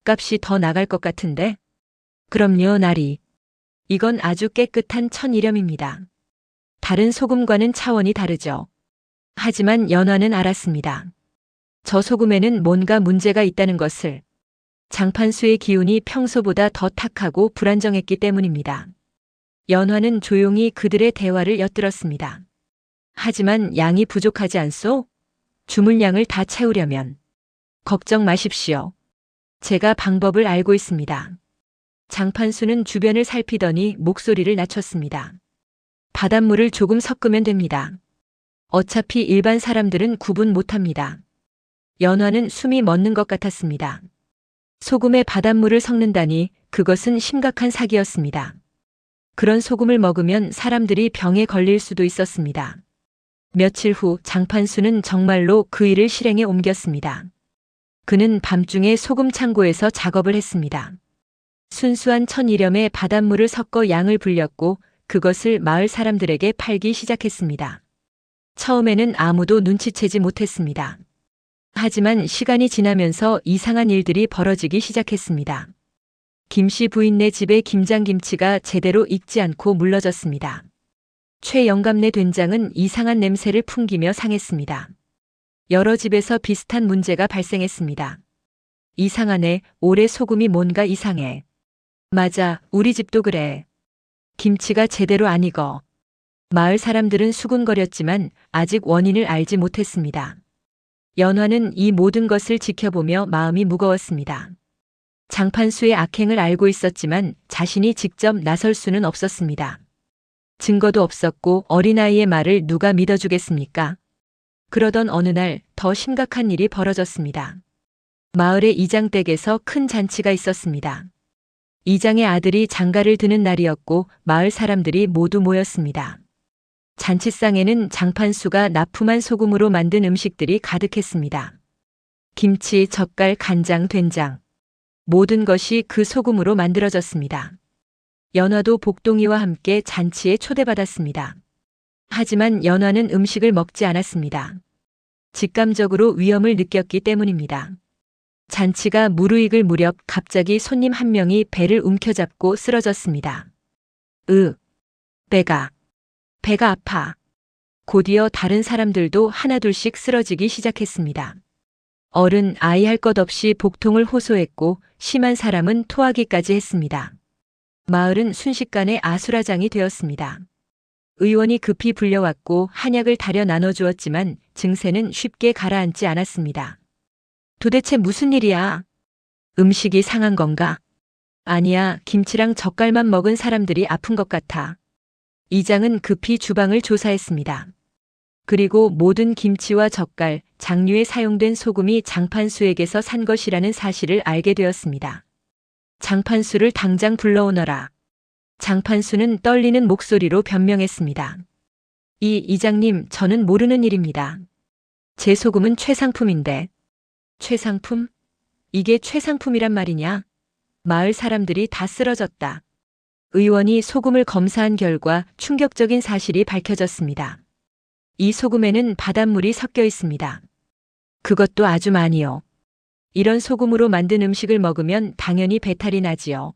값이 더 나갈 것 같은데? 그럼요, 나리. 이건 아주 깨끗한 천일염입니다. 다른 소금과는 차원이 다르죠. 하지만 연화는 알았습니다. 저 소금에는 뭔가 문제가 있다는 것을. 장판수의 기운이 평소보다 더 탁하고 불안정했기 때문입니다. 연화는 조용히 그들의 대화를 엿들었습니다. 하지만 양이 부족하지 않소? 주물량을 다 채우려면. 걱정 마십시오. 제가 방법을 알고 있습니다. 장판수는 주변을 살피더니 목소리를 낮췄습니다. 바닷물을 조금 섞으면 됩니다. 어차피 일반 사람들은 구분 못합니다. 연화는 숨이 멎는 것 같았습니다. 소금에 바닷물을 섞는다니 그것은 심각한 사기였습니다. 그런 소금을 먹으면 사람들이 병에 걸릴 수도 있었습니다. 며칠 후 장판수는 정말로 그 일을 실행에 옮겼습니다. 그는 밤중에 소금 창고에서 작업을 했습니다. 순수한 천일염에 바닷물을 섞어 양을 불렸고 그것을 마을 사람들에게 팔기 시작했습니다. 처음에는 아무도 눈치채지 못했습니다. 하지만 시간이 지나면서 이상한 일들이 벌어지기 시작했습니다. 김씨 부인네 집에 김장김치가 제대로 익지 않고 물러졌습니다. 최영감네 된장은 이상한 냄새를 풍기며 상했습니다. 여러 집에서 비슷한 문제가 발생했습니다. 이상하네, 올해 소금이 뭔가 이상해. 맞아, 우리 집도 그래. 김치가 제대로 안 익어. 마을 사람들은 수군거렸지만 아직 원인을 알지 못했습니다. 연화는 이 모든 것을 지켜보며 마음이 무거웠습니다. 장판수의 악행을 알고 있었지만 자신이 직접 나설 수는 없었습니다. 증거도 없었고 어린아이의 말을 누가 믿어주겠습니까? 그러던 어느 날 더 심각한 일이 벌어졌습니다. 마을의 이장댁에서 큰 잔치가 있었습니다. 이장의 아들이 장가를 드는 날이었고 마을 사람들이 모두 모였습니다. 잔치상에는 장판수가 납품한 소금으로 만든 음식들이 가득했습니다. 김치, 젓갈, 간장, 된장. 모든 것이 그 소금으로 만들어졌습니다. 연화도 복동이와 함께 잔치에 초대받았습니다. 하지만 연화는 음식을 먹지 않았습니다. 직감적으로 위험을 느꼈기 때문입니다. 잔치가 무르익을 무렵 갑자기 손님 한 명이 배를 움켜잡고 쓰러졌습니다. 배가 아파. 곧이어 다른 사람들도 하나둘씩 쓰러지기 시작했습니다. 어른, 아이 할 것 없이 복통을 호소했고 심한 사람은 토하기까지 했습니다. 마을은 순식간에 아수라장이 되었습니다. 의원이 급히 불려왔고 한약을 다려 나눠주었지만 증세는 쉽게 가라앉지 않았습니다. 도대체 무슨 일이야? 음식이 상한 건가? 아니야, 김치랑 젓갈만 먹은 사람들이 아픈 것 같아. 이장은 급히 주방을 조사했습니다. 그리고 모든 김치와 젓갈, 장류에 사용된 소금이 장판수에게서 산 것이라는 사실을 알게 되었습니다. 장판수를 당장 불러오너라. 장판수는 떨리는 목소리로 변명했습니다. 이장님, 저는 모르는 일입니다. 제 소금은 최상품인데. 최상품? 이게 최상품이란 말이냐? 마을 사람들이 다 쓰러졌다. 의원이 소금을 검사한 결과 충격적인 사실이 밝혀졌습니다. 이 소금에는 바닷물이 섞여 있습니다. 그것도 아주 많이요. 이런 소금으로 만든 음식을 먹으면 당연히 배탈이 나지요.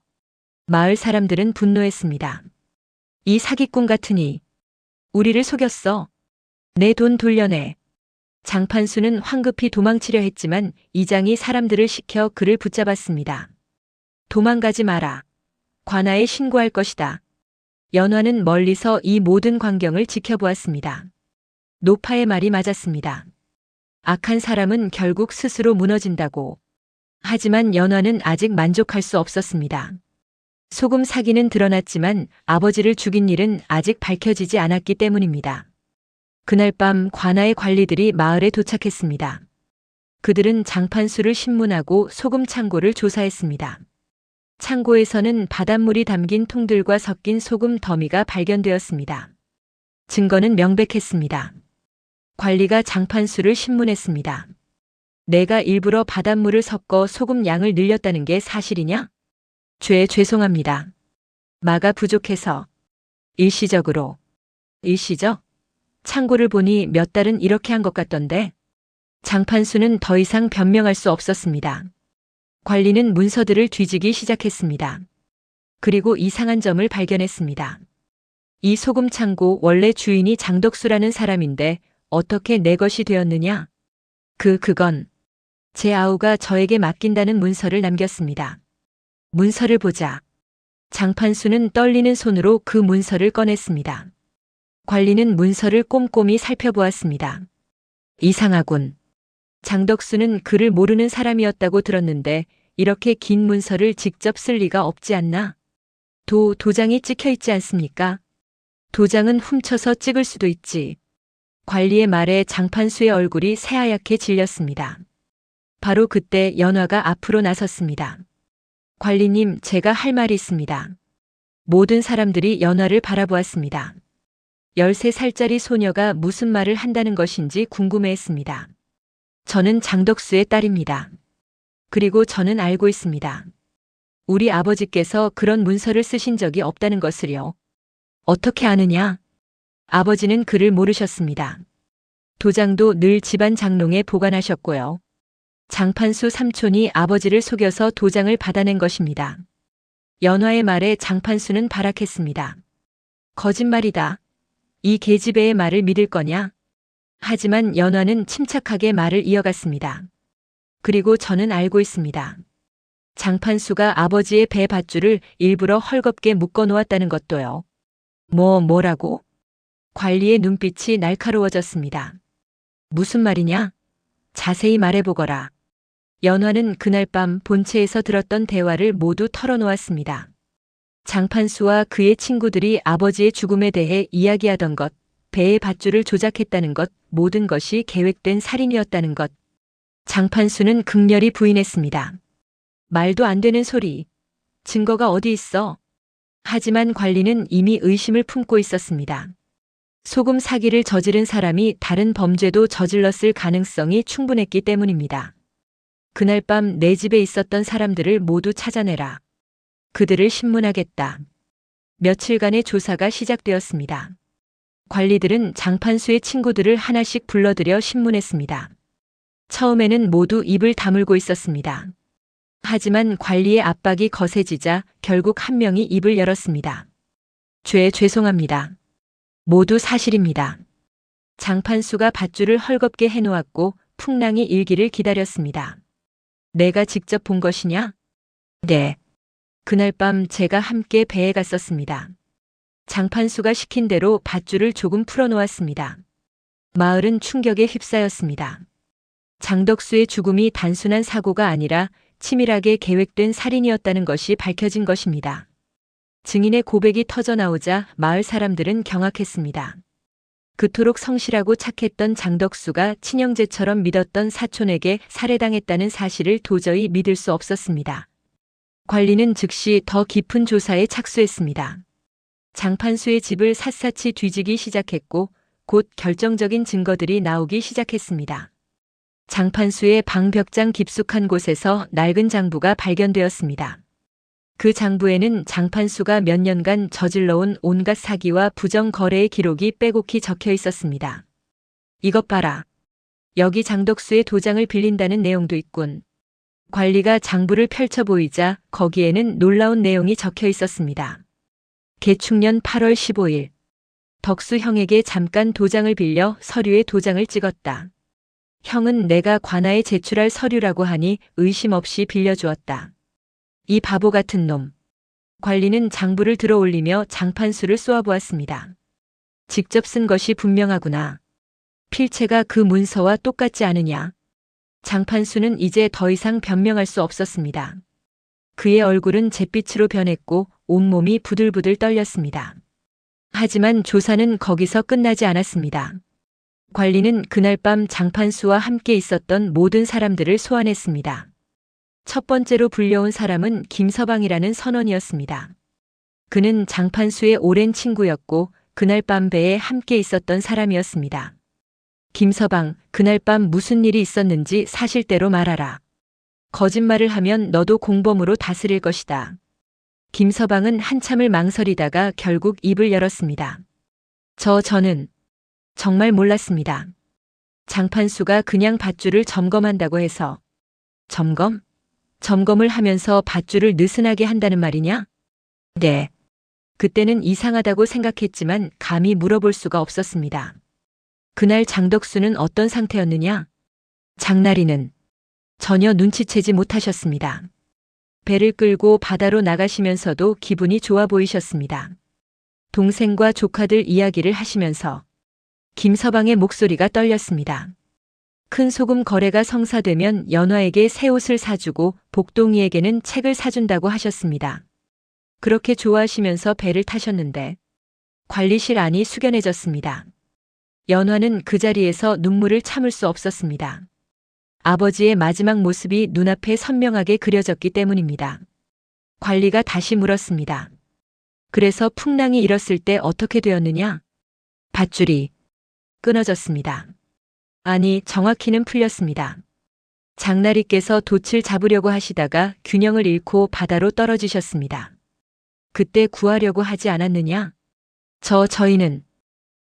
마을 사람들은 분노했습니다. 이 사기꾼 같으니 우리를 속였어. 내 돈 돌려내. 장판수는 황급히 도망치려 했지만 이장이 사람들을 시켜 그를 붙잡았습니다. 도망가지 마라. 관아에 신고할 것이다. 연화는 멀리서 이 모든 광경을 지켜보았습니다. 노파의 말이 맞았습니다. 악한 사람은 결국 스스로 무너진다고. 하지만 연화는 아직 만족할 수 없었습니다. 소금 사기는 드러났지만 아버지를 죽인 일은 아직 밝혀지지 않았기 때문입니다. 그날 밤 관아의 관리들이 마을에 도착했습니다. 그들은 장판수를 신문하고 소금 창고를 조사했습니다. 창고에서는 바닷물이 담긴 통들과 섞인 소금 더미가 발견되었습니다. 증거는 명백했습니다. 관리가 장판수를 신문했습니다. 내가 일부러 바닷물을 섞어 소금 양을 늘렸다는 게 사실이냐? 죄송합니다. 마가 부족해서. 일시적? 창고를 보니 몇 달은 이렇게 한 것 같던데. 장판수는 더 이상 변명할 수 없었습니다. 관리는 문서들을 뒤지기 시작했습니다. 그리고 이상한 점을 발견했습니다. 이 소금 창고 원래 주인이 장덕수라는 사람인데 어떻게 내 것이 되었느냐? 그건 제 아우가 저에게 맡긴다는 문서를 남겼습니다. 문서를 보자. 장판수는 떨리는 손으로 그 문서를 꺼냈습니다. 관리는 문서를 꼼꼼히 살펴보았습니다. 이상하군. 장덕수는 글을 모르는 사람이었다고 들었는데 이렇게 긴 문서를 직접 쓸 리가 없지 않나? 도장이 찍혀 있지 않습니까? 도장은 훔쳐서 찍을 수도 있지. 관리의 말에 장판수의 얼굴이 새하얗게 질렸습니다. 바로 그때 연화가 앞으로 나섰습니다. 관리님, 제가 할 말이 있습니다. 모든 사람들이 연화를 바라보았습니다. 13살짜리 소녀가 무슨 말을 한다는 것인지 궁금해했습니다. 저는 장덕수의 딸입니다. 그리고 저는 알고 있습니다. 우리 아버지께서 그런 문서를 쓰신 적이 없다는 것을요. 어떻게 아느냐? 아버지는 글을 모르셨습니다. 도장도 늘 집안 장롱에 보관하셨고요. 장판수 삼촌이 아버지를 속여서 도장을 받아낸 것입니다. 연화의 말에 장판수는 발악했습니다. 거짓말이다. 이 계집애의 말을 믿을 거냐? 하지만 연화는 침착하게 말을 이어갔습니다. 그리고 저는 알고 있습니다. 장판수가 아버지의 배 밧줄을 일부러 헐겁게 묶어 놓았다는 것도요. 뭐라고? 관리의 눈빛이 날카로워졌습니다. 무슨 말이냐? 자세히 말해보거라. 연화는 그날 밤 본체에서 들었던 대화를 모두 털어놓았습니다. 장판수와 그의 친구들이 아버지의 죽음에 대해 이야기하던 것, 배의 밧줄을 조작했다는 것, 모든 것이 계획된 살인이었다는 것. 장판수는 극렬히 부인했습니다. 말도 안 되는 소리. 증거가 어디 있어? 하지만 관리는 이미 의심을 품고 있었습니다. 소금 사기를 저지른 사람이 다른 범죄도 저질렀을 가능성이 충분했기 때문입니다. 그날 밤 내 집에 있었던 사람들을 모두 찾아내라. 그들을 신문하겠다. 며칠간의 조사가 시작되었습니다. 관리들은 장판수의 친구들을 하나씩 불러들여 신문했습니다. 처음에는 모두 입을 다물고 있었습니다. 하지만 관리의 압박이 거세지자 결국 한 명이 입을 열었습니다. 죄송합니다. 모두 사실입니다. 장판수가 밧줄을 헐겁게 해놓았고 풍랑이 일기를 기다렸습니다. 내가 직접 본 것이냐? 네. 그날 밤 제가 함께 배에 갔었습니다. 장판수가 시킨 대로 밧줄을 조금 풀어놓았습니다. 마을은 충격에 휩싸였습니다. 장덕수의 죽음이 단순한 사고가 아니라 치밀하게 계획된 살인이었다는 것이 밝혀진 것입니다. 증인의 고백이 터져나오자 마을 사람들은 경악했습니다. 그토록 성실하고 착했던 장덕수가 친형제처럼 믿었던 사촌에게 살해당했다는 사실을 도저히 믿을 수 없었습니다. 관리는 즉시 더 깊은 조사에 착수했습니다. 장판수의 집을 샅샅이 뒤지기 시작했고 곧 결정적인 증거들이 나오기 시작했습니다. 장판수의 방 벽장 깊숙한 곳에서 낡은 장부가 발견되었습니다. 그 장부에는 장판수가 몇 년간 저질러온 온갖 사기와 부정 거래의 기록이 빼곡히 적혀 있었습니다. 이것 봐라. 여기 장덕수의 도장을 빌린다는 내용도 있군. 관리가 장부를 펼쳐 보이자 거기에는 놀라운 내용이 적혀 있었습니다. 개축년 8월 15일. 덕수 형에게 잠깐 도장을 빌려 서류에 도장을 찍었다. 형은 내가 관아에 제출할 서류라고 하니 의심 없이 빌려주었다. 이 바보 같은 놈. 관리는 장부를 들어 올리며 장판수를 쏘아보았습니다. 직접 쓴 것이 분명하구나. 필체가 그 문서와 똑같지 않으냐. 장판수는 이제 더 이상 변명할 수 없었습니다. 그의 얼굴은 잿빛으로 변했고 온몸이 부들부들 떨렸습니다. 하지만 조사는 거기서 끝나지 않았습니다. 관리는 그날 밤 장판수와 함께 있었던 모든 사람들을 소환했습니다. 첫 번째로 불려온 사람은 김서방이라는 선원이었습니다. 그는 장판수의 오랜 친구였고 그날 밤 배에 함께 있었던 사람이었습니다. 김서방, 그날 밤 무슨 일이 있었는지 사실대로 말하라. 거짓말을 하면 너도 공범으로 다스릴 것이다. 김서방은 한참을 망설이다가 결국 입을 열었습니다. 저는 정말 몰랐습니다. 장판수가 그냥 밧줄을 점검한다고 해서. 점검을 하면서 밧줄을 느슨하게 한다는 말이냐? 네. 그때는 이상하다고 생각했지만 감히 물어볼 수가 없었습니다. 그날 장덕수는 어떤 상태였느냐? 장나리는 전혀 눈치채지 못하셨습니다. 배를 끌고 바다로 나가시면서도 기분이 좋아 보이셨습니다. 동생과 조카들 이야기를 하시면서 김서방의 목소리가 떨렸습니다. 큰 소금 거래가 성사되면 연화에게 새 옷을 사주고 복동이에게는 책을 사준다고 하셨습니다. 그렇게 좋아하시면서 배를 타셨는데 관리실 안이 숙연해졌습니다. 연화는 그 자리에서 눈물을 참을 수 없었습니다. 아버지의 마지막 모습이 눈앞에 선명하게 그려졌기 때문입니다. 관리가 다시 물었습니다. 그래서 풍랑이 일었을 때 어떻게 되었느냐? 밧줄이 끊어졌습니다. 아니, 정확히는 풀렸습니다. 장나리께서 돛을 잡으려고 하시다가 균형을 잃고 바다로 떨어지셨습니다. 그때 구하려고 하지 않았느냐? 저희는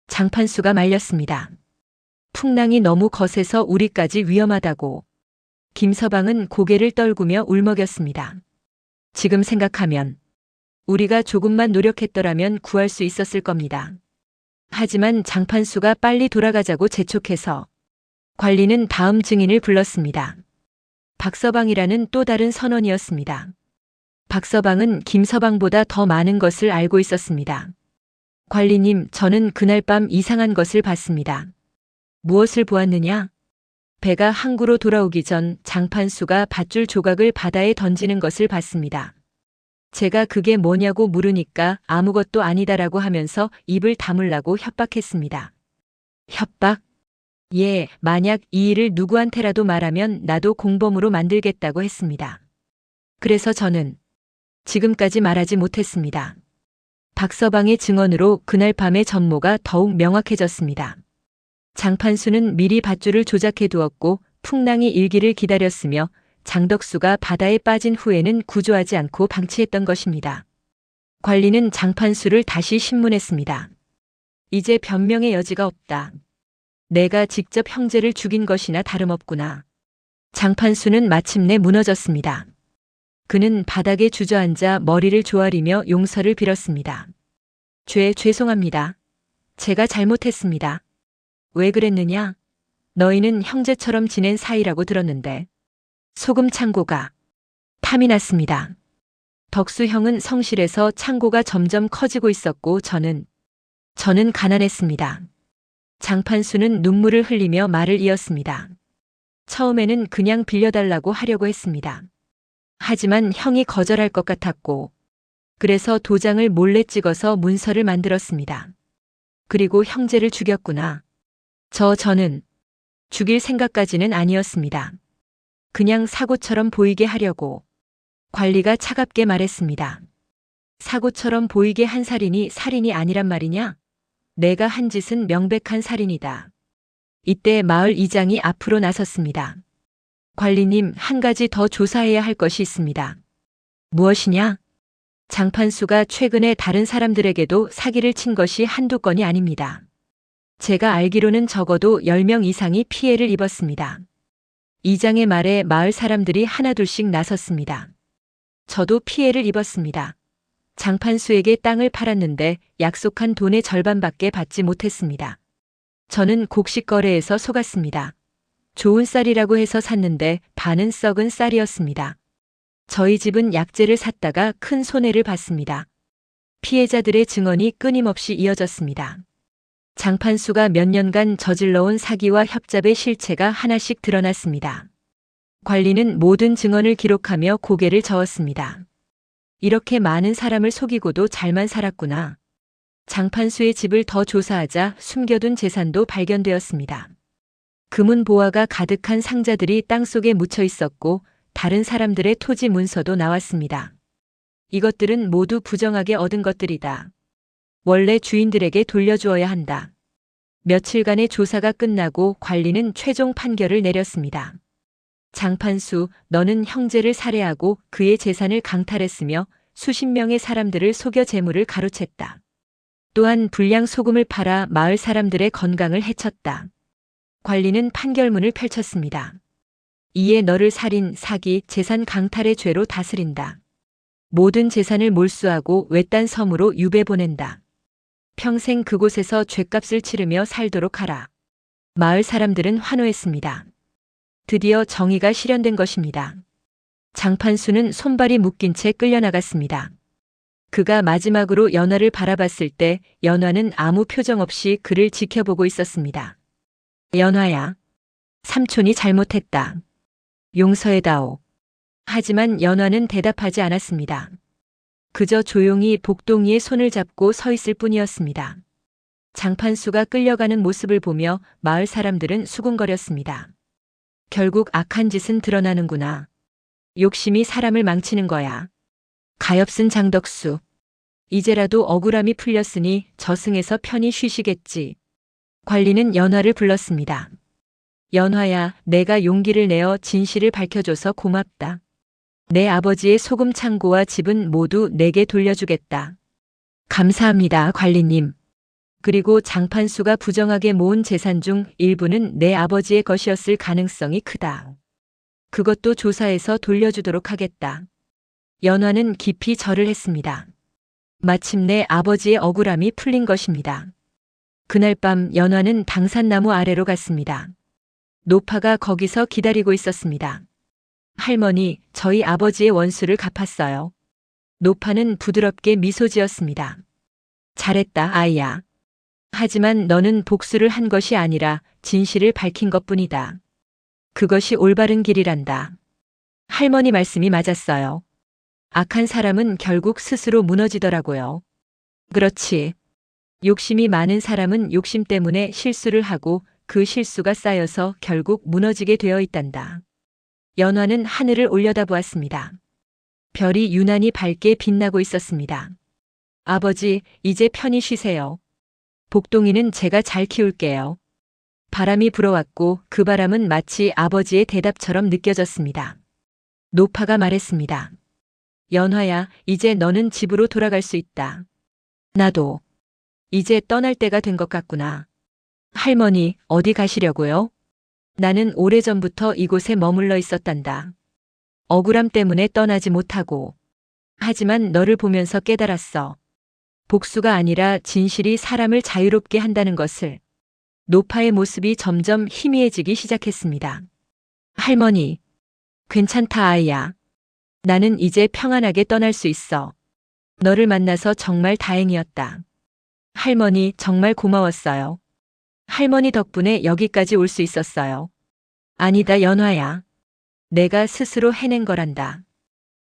장판수가 말렸습니다. 풍랑이 너무 거세서 우리까지 위험하다고. 김서방은 고개를 떨구며 울먹였습니다. 지금 생각하면 우리가 조금만 노력했더라면 구할 수 있었을 겁니다. 하지만 장판수가 빨리 돌아가자고 재촉해서 관리는 다음 증인을 불렀습니다. 박서방이라는 또 다른 선원이었습니다. 박서방은 김서방보다 더 많은 것을 알고 있었습니다. 관리님, 저는 그날 밤 이상한 것을 봤습니다. 무엇을 보았느냐? 배가 항구로 돌아오기 전 장판수가 밧줄 조각을 바다에 던지는 것을 봤습니다. 제가 그게 뭐냐고 물으니까 아무것도 아니다라고 하면서 입을 다물라고 협박했습니다. 협박? 예, 만약 이 일을 누구한테라도 말하면 나도 공범으로 만들겠다고 했습니다. 그래서 저는 지금까지 말하지 못했습니다. 박서방의 증언으로 그날 밤의 전모가 더욱 명확해졌습니다. 장판수는 미리 밧줄을 조작해 두었고 풍랑이 일기를 기다렸으며 장덕수가 바다에 빠진 후에는 구조하지 않고 방치했던 것입니다. 관리는 장판수를 다시 신문했습니다. 이제 변명의 여지가 없다. 내가 직접 형제를 죽인 것이나 다름없구나. 장판수는 마침내 무너졌습니다. 그는 바닥에 주저앉아 머리를 조아리며 용서를 빌었습니다. 죄송합니다. 제가 잘못했습니다. 왜 그랬느냐? 너희는 형제처럼 지낸 사이라고 들었는데 소금 창고가 탐이 났습니다. 덕수 형은 성실해서 창고가 점점 커지고 있었고 저는 가난했습니다. 장판수는 눈물을 흘리며 말을 이었습니다. 처음에는 그냥 빌려달라고 하려고 했습니다. 하지만 형이 거절할 것 같았고 그래서 도장을 몰래 찍어서 문서를 만들었습니다. 그리고 형제를 죽였구나. 저는 죽일 생각까지는 아니었습니다. 그냥 사고처럼 보이게 하려고. 관리가 차갑게 말했습니다. 사고처럼 보이게 한 살인이 살인이 아니란 말이냐? 내가 한 짓은 명백한 살인이다. 이때 마을 이장이 앞으로 나섰습니다. 관리님, 한 가지 더 조사해야 할 것이 있습니다. 무엇이냐? 장판수가 최근에 다른 사람들에게도 사기를 친 것이 한두 건이 아닙니다. 제가 알기로는 적어도 10명 이상이 피해를 입었습니다. 이장의 말에 마을 사람들이 하나둘씩 나섰습니다. 저도 피해를 입었습니다. 장판수에게 땅을 팔았는데 약속한 돈의 절반밖에 받지 못했습니다. 저는 곡식거래에서 속았습니다. 좋은 쌀이라고 해서 샀는데 반은 썩은 쌀이었습니다. 저희 집은 약재를 샀다가 큰 손해를 봤습니다. 피해자들의 증언이 끊임없이 이어졌습니다. 장판수가 몇 년간 저질러온 사기와 협잡의 실체가 하나씩 드러났습니다. 관리는 모든 증언을 기록하며 고개를 저었습니다. 이렇게 많은 사람을 속이고도 잘만 살았구나. 장판수의 집을 더 조사하자 숨겨둔 재산도 발견되었습니다. 금은 보화가 가득한 상자들이 땅속에 묻혀 있었고 다른 사람들의 토지 문서도 나왔습니다. 이것들은 모두 부정하게 얻은 것들이다. 원래 주인들에게 돌려주어야 한다. 며칠간의 조사가 끝나고 관리는 최종 판결을 내렸습니다. 장판수, 너는 형제를 살해하고 그의 재산을 강탈했으며 수십 명의 사람들을 속여 재물을 가로챘다. 또한 불량 소금을 팔아 마을 사람들의 건강을 해쳤다. 관리는 판결문을 펼쳤습니다. 이에 너를 살인, 사기, 재산 강탈의 죄로 다스린다. 모든 재산을 몰수하고 외딴 섬으로 유배 보낸다. 평생 그곳에서 죗값을 치르며 살도록 하라. 마을 사람들은 환호했습니다. 드디어 정의가 실현된 것입니다. 장판수는 손발이 묶인 채 끌려나갔습니다. 그가 마지막으로 연화를 바라봤을 때 연화는 아무 표정 없이 그를 지켜보고 있었습니다. 연화야, 삼촌이 잘못했다. 용서해다오. 하지만 연화는 대답하지 않았습니다. 그저 조용히 복동이의 손을 잡고 서 있을 뿐이었습니다. 장판수가 끌려가는 모습을 보며 마을 사람들은 수군거렸습니다. 결국 악한 짓은 드러나는구나. 욕심이 사람을 망치는 거야. 가엾은 장덕수. 이제라도 억울함이 풀렸으니 저승에서 편히 쉬시겠지. 관리는 연화를 불렀습니다. 연화야, 내가 용기를 내어 진실을 밝혀줘서 고맙다. 내 아버지의 소금 창고와 집은 모두 내게 돌려주겠다. 감사합니다, 관리님. 그리고 장판수가 부정하게 모은 재산 중 일부는 내 아버지의 것이었을 가능성이 크다. 그것도 조사해서 돌려주도록 하겠다. 연화는 깊이 절을 했습니다. 마침내 아버지의 억울함이 풀린 것입니다. 그날 밤 연화는 당산나무 아래로 갔습니다. 노파가 거기서 기다리고 있었습니다. 할머니, 저희 아버지의 원수를 갚았어요. 노파는 부드럽게 미소 지었습니다. 잘했다, 아이야. 하지만 너는 복수를 한 것이 아니라 진실을 밝힌 것뿐이다. 그것이 올바른 길이란다. 할머니 말씀이 맞았어요. 악한 사람은 결국 스스로 무너지더라고요. 그렇지. 욕심이 많은 사람은 욕심 때문에 실수를 하고 그 실수가 쌓여서 결국 무너지게 되어 있단다. 연화는 하늘을 올려다보았습니다. 별이 유난히 밝게 빛나고 있었습니다. 아버지, 이제 편히 쉬세요. 복동이는 제가 잘 키울게요. 바람이 불어왔고 그 바람은 마치 아버지의 대답처럼 느껴졌습니다. 노파가 말했습니다. 연화야, 이제 너는 집으로 돌아갈 수 있다. 나도. 이제 떠날 때가 된 것 같구나. 할머니, 어디 가시려고요? 나는 오래전부터 이곳에 머물러 있었단다. 억울함 때문에 떠나지 못하고. 하지만 너를 보면서 깨달았어. 복수가 아니라 진실이 사람을 자유롭게 한다는 것을. 노파의 모습이 점점 희미해지기 시작했습니다. 할머니, 괜찮다, 아이야. 나는 이제 평안하게 떠날 수 있어. 너를 만나서 정말 다행이었다. 할머니, 정말 고마웠어요. 할머니 덕분에 여기까지 올 수 있었어요. 아니다, 연화야. 내가 스스로 해낸 거란다.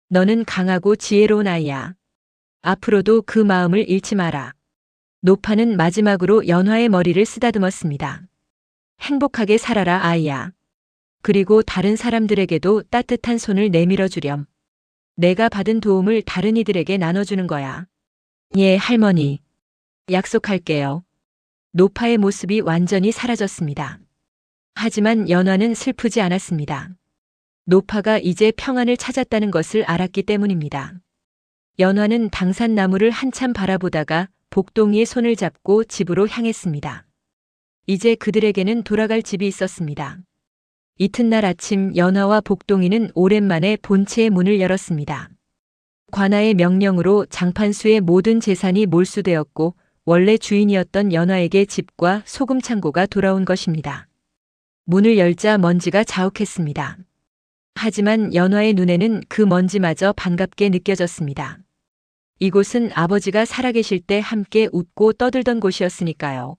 너는 강하고 지혜로운 아이야. 앞으로도 그 마음을 잃지 마라. 노파는 마지막으로 연화의 머리를 쓰다듬었습니다. 행복하게 살아라, 아이야. 그리고 다른 사람들에게도 따뜻한 손을 내밀어 주렴. 내가 받은 도움을 다른 이들에게 나눠주는 거야. 예, 할머니. 약속할게요. 노파의 모습이 완전히 사라졌습니다. 하지만 연화는 슬프지 않았습니다. 노파가 이제 평안을 찾았다는 것을 알았기 때문입니다. 연화는 당산나무를 한참 바라보다가 복동이의 손을 잡고 집으로 향했습니다. 이제 그들에게는 돌아갈 집이 있었습니다. 이튿날 아침 연화와 복동이는 오랜만에 본체의 문을 열었습니다. 관아의 명령으로 장판수의 모든 재산이 몰수되었고 원래 주인이었던 연화에게 집과 소금 창고가 돌아온 것입니다. 문을 열자 먼지가 자욱했습니다. 하지만 연화의 눈에는 그 먼지마저 반갑게 느껴졌습니다. 이곳은 아버지가 살아계실 때 함께 웃고 떠들던 곳이었으니까요.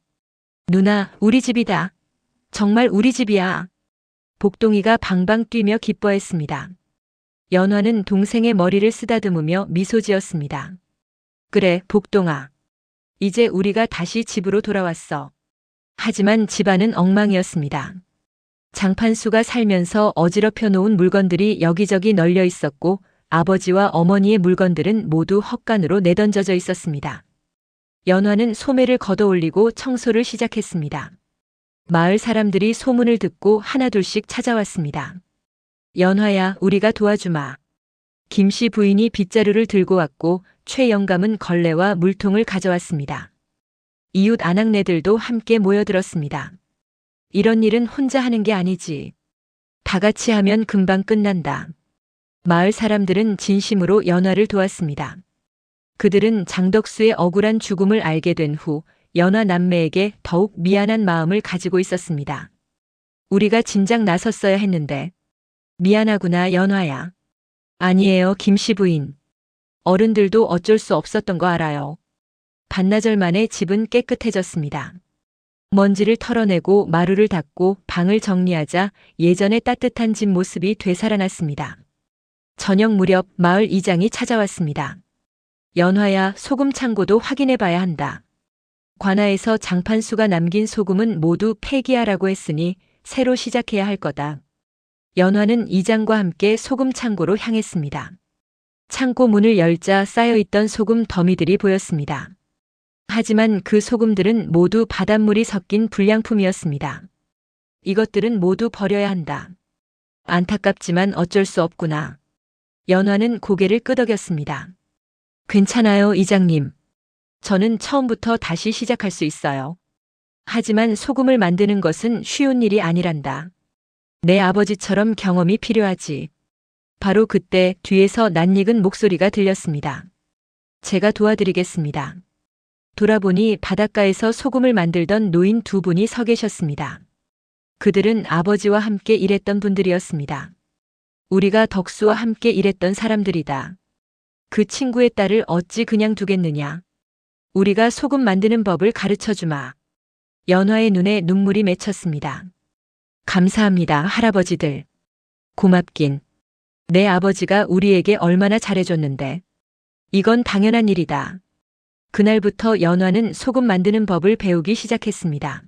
누나, 우리 집이다. 정말 우리 집이야. 복동이가 방방 뛰며 기뻐했습니다. 연화는 동생의 머리를 쓰다듬으며 미소 지었습니다. 그래, 복동아. 이제 우리가 다시 집으로 돌아왔어. 하지만 집안은 엉망이었습니다. 장판수가 살면서 어지럽혀 놓은 물건들이 여기저기 널려 있었고 아버지와 어머니의 물건들은 모두 헛간으로 내던져져 있었습니다. 연화는 소매를 걷어올리고 청소를 시작했습니다. 마을 사람들이 소문을 듣고 하나둘씩 찾아왔습니다. 연화야, 우리가 도와주마. 김씨 부인이 빗자루를 들고 왔고 최 영감은 걸레와 물통을 가져왔습니다. 이웃 아낙네들도 함께 모여들었습니다. 이런 일은 혼자 하는 게 아니지. 다 같이 하면 금방 끝난다. 마을 사람들은 진심으로 연화를 도왔습니다. 그들은 장덕수의 억울한 죽음을 알게 된 후 연화 남매에게 더욱 미안한 마음을 가지고 있었습니다. 우리가 진작 나섰어야 했는데. 미안하구나, 연화야. 아니에요, 김씨 부인. 어른들도 어쩔 수 없었던 거 알아요. 반나절 만에 집은 깨끗해졌습니다. 먼지를 털어내고 마루를 닦고 방을 정리하자 예전의 따뜻한 집 모습이 되살아났습니다. 저녁 무렵 마을 이장이 찾아왔습니다. 연화야, 소금 창고도 확인해 봐야 한다. 관아에서 장판수가 남긴 소금은 모두 폐기하라고 했으니 새로 시작해야 할 거다. 연화는 이장과 함께 소금 창고로 향했습니다. 창고 문을 열자 쌓여있던 소금 더미들이 보였습니다. 하지만 그 소금들은 모두 바닷물이 섞인 불량품이었습니다. 이것들은 모두 버려야 한다. 안타깝지만 어쩔 수 없구나. 연화는 고개를 끄덕였습니다. 괜찮아요, 이장님. 저는 처음부터 다시 시작할 수 있어요. 하지만 소금을 만드는 것은 쉬운 일이 아니란다. 내 아버지처럼 경험이 필요하지. 바로 그때 뒤에서 낯익은 목소리가 들렸습니다. 제가 도와드리겠습니다. 돌아보니 바닷가에서 소금을 만들던 노인 두 분이 서 계셨습니다. 그들은 아버지와 함께 일했던 분들이었습니다. 우리가 덕수와 함께 일했던 사람들이다. 그 친구의 딸을 어찌 그냥 두겠느냐. 우리가 소금 만드는 법을 가르쳐 주마. 연화의 눈에 눈물이 맺혔습니다. 감사합니다, 할아버지들. 고맙긴. 내 아버지가 우리에게 얼마나 잘해줬는데. 이건 당연한 일이다. 그날부터 연화는 소금 만드는 법을 배우기 시작했습니다.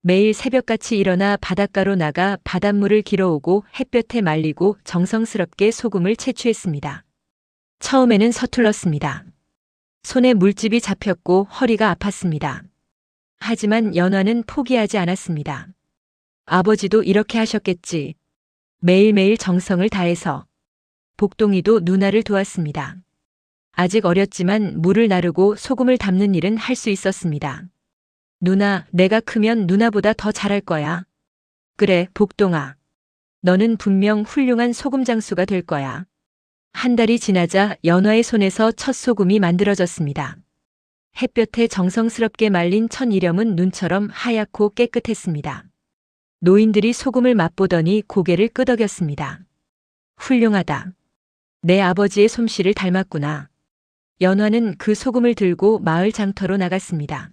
매일 새벽같이 일어나 바닷가로 나가 바닷물을 길어오고 햇볕에 말리고 정성스럽게 소금을 채취했습니다. 처음에는 서툴렀습니다. 손에 물집이 잡혔고 허리가 아팠습니다. 하지만 연화는 포기하지 않았습니다. 아버지도 이렇게 하셨겠지. 매일매일 정성을 다해서. 복동이도 누나를 도왔습니다. 아직 어렸지만 물을 나르고 소금을 담는 일은 할 수 있었습니다. 누나, 내가 크면 누나보다 더 잘할 거야. 그래, 복동아. 너는 분명 훌륭한 소금 장수가 될 거야. 한 달이 지나자 연화의 손에서 첫 소금이 만들어졌습니다. 햇볕에 정성스럽게 말린 천일염은 눈처럼 하얗고 깨끗했습니다. 노인들이 소금을 맛보더니 고개를 끄덕였습니다. 훌륭하다. 내 아버지의 솜씨를 닮았구나. 연화는 그 소금을 들고 마을 장터로 나갔습니다.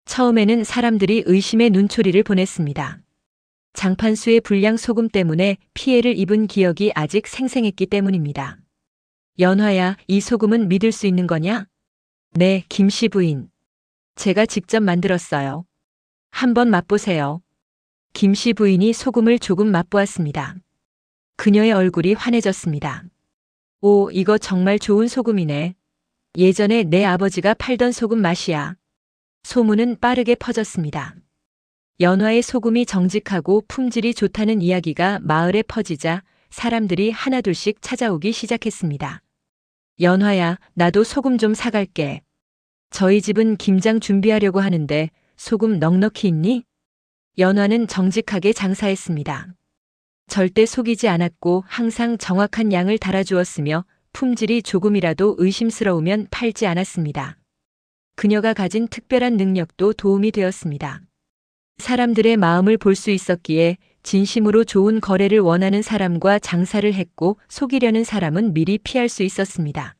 처음에는 사람들이 의심의 눈초리를 보냈습니다. 장판수의 불량 소금 때문에 피해를 입은 기억이 아직 생생했기 때문입니다. 연화야, 이 소금은 믿을 수 있는 거냐? 네, 김씨 부인. 제가 직접 만들었어요. 한번 맛보세요. 김씨 부인이 소금을 조금 맛보았습니다. 그녀의 얼굴이 환해졌습니다. 오, 이거 정말 좋은 소금이네. 예전에 내 아버지가 팔던 소금 맛이야. 소문은 빠르게 퍼졌습니다. 연화의 소금이 정직하고 품질이 좋다는 이야기가 마을에 퍼지자 사람들이 하나둘씩 찾아오기 시작했습니다. 연화야, 나도 소금 좀 사갈게. 저희 집은 김장 준비하려고 하는데 소금 넉넉히 있니? 연화는 정직하게 장사했습니다. 절대 속이지 않았고 항상 정확한 양을 달아주었으며 품질이 조금이라도 의심스러우면 팔지 않았습니다. 그녀가 가진 특별한 능력도 도움이 되었습니다. 사람들의 마음을 볼 수 있었기에 진심으로 좋은 거래를 원하는 사람과 장사를 했고 속이려는 사람은 미리 피할 수 있었습니다.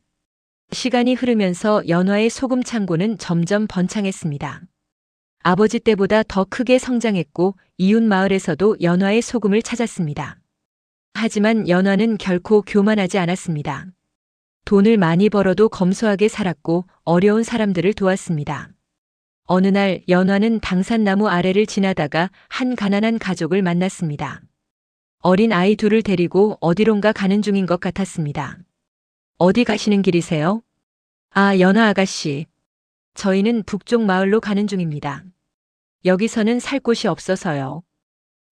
시간이 흐르면서 연화의 소금 창고는 점점 번창했습니다. 아버지 때보다 더 크게 성장했고 이웃 마을에서도 연화의 소금을 찾았습니다. 하지만 연화는 결코 교만하지 않았습니다. 돈을 많이 벌어도 검소하게 살았고 어려운 사람들을 도왔습니다. 어느 날 연화는 당산나무 아래를 지나다가 한 가난한 가족을 만났습니다. 어린 아이 둘을 데리고 어디론가 가는 중인 것 같았습니다. 어디 가시는 길이세요? 아, 연화 아가씨. 저희는 북쪽 마을로 가는 중입니다. 여기서는 살 곳이 없어서요.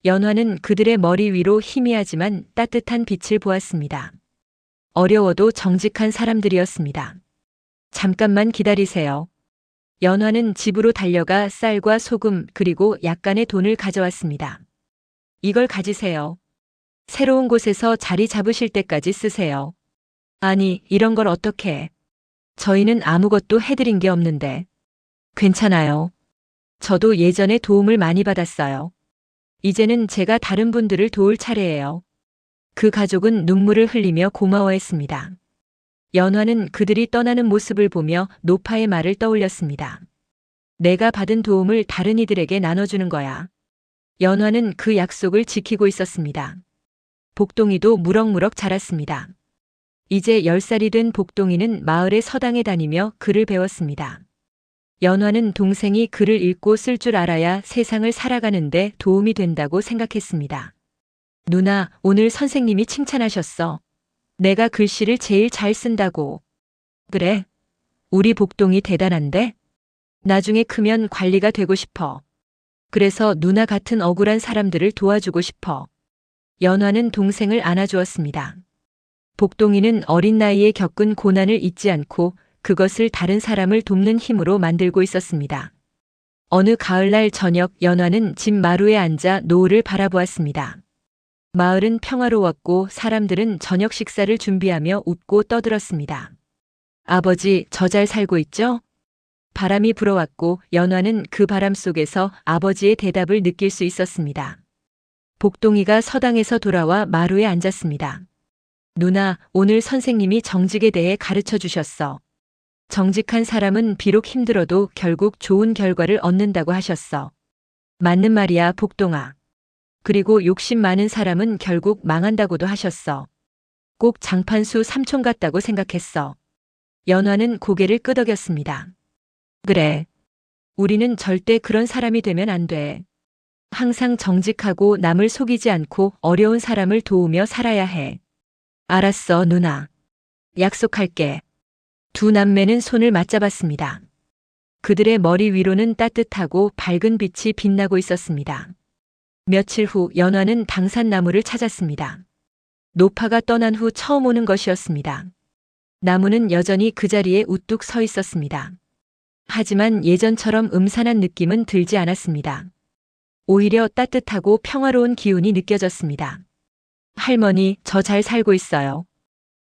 연화는 그들의 머리 위로 희미하지만 따뜻한 빛을 보았습니다. 어려워도 정직한 사람들이었습니다. 잠깐만 기다리세요. 연화는 집으로 달려가 쌀과 소금 그리고 약간의 돈을 가져왔습니다. 이걸 가지세요. 새로운 곳에서 자리 잡으실 때까지 쓰세요. 아니, 이런 걸 어떻게? 저희는 아무것도 해드린 게 없는데. 괜찮아요. 저도 예전에 도움을 많이 받았어요. 이제는 제가 다른 분들을 도울 차례예요. 그 가족은 눈물을 흘리며 고마워했습니다. 연화는 그들이 떠나는 모습을 보며 노파의 말을 떠올렸습니다. 내가 받은 도움을 다른 이들에게 나눠주는 거야. 연화는 그 약속을 지키고 있었습니다. 복동이도 무럭무럭 자랐습니다. 이제 10살이 된 복동이는 마을의 서당에 다니며 글을 배웠습니다. 연화는 동생이 글을 읽고 쓸 줄 알아야 세상을 살아가는데 도움이 된다고 생각했습니다. 누나, 오늘 선생님이 칭찬하셨어. 내가 글씨를 제일 잘 쓴다고. 그래? 우리 복동이 대단한데? 나중에 크면 관리가 되고 싶어. 그래서 누나 같은 억울한 사람들을 도와주고 싶어. 연화는 동생을 안아주었습니다. 복동이는 어린 나이에 겪은 고난을 잊지 않고 그것을 다른 사람을 돕는 힘으로 만들고 있었습니다. 어느 가을날 저녁 연화는 집 마루에 앉아 노을을 바라보았습니다. 마을은 평화로웠고 사람들은 저녁 식사를 준비하며 웃고 떠들었습니다. 아버지, 저 잘 살고 있죠? 바람이 불어왔고 연화는 그 바람 속에서 아버지의 대답을 느낄 수 있었습니다. 복동이가 서당에서 돌아와 마루에 앉았습니다. 누나, 오늘 선생님이 정직에 대해 가르쳐 주셨어. 정직한 사람은 비록 힘들어도 결국 좋은 결과를 얻는다고 하셨어. 맞는 말이야, 복동아. 그리고 욕심 많은 사람은 결국 망한다고도 하셨어. 꼭 장판수 삼촌 같다고 생각했어. 연화는 고개를 끄덕였습니다. 그래. 우리는 절대 그런 사람이 되면 안 돼. 항상 정직하고 남을 속이지 않고 어려운 사람을 도우며 살아야 해. 알았어, 누나. 약속할게. 두 남매는 손을 맞잡았습니다. 그들의 머리 위로는 따뜻하고 밝은 빛이 빛나고 있었습니다. 며칠 후 연화는 당산나무를 찾았습니다. 노파가 떠난 후 처음 오는 것이었습니다. 나무는 여전히 그 자리에 우뚝 서 있었습니다. 하지만 예전처럼 음산한 느낌은 들지 않았습니다. 오히려 따뜻하고 평화로운 기운이 느껴졌습니다. 할머니, 저 잘 살고 있어요.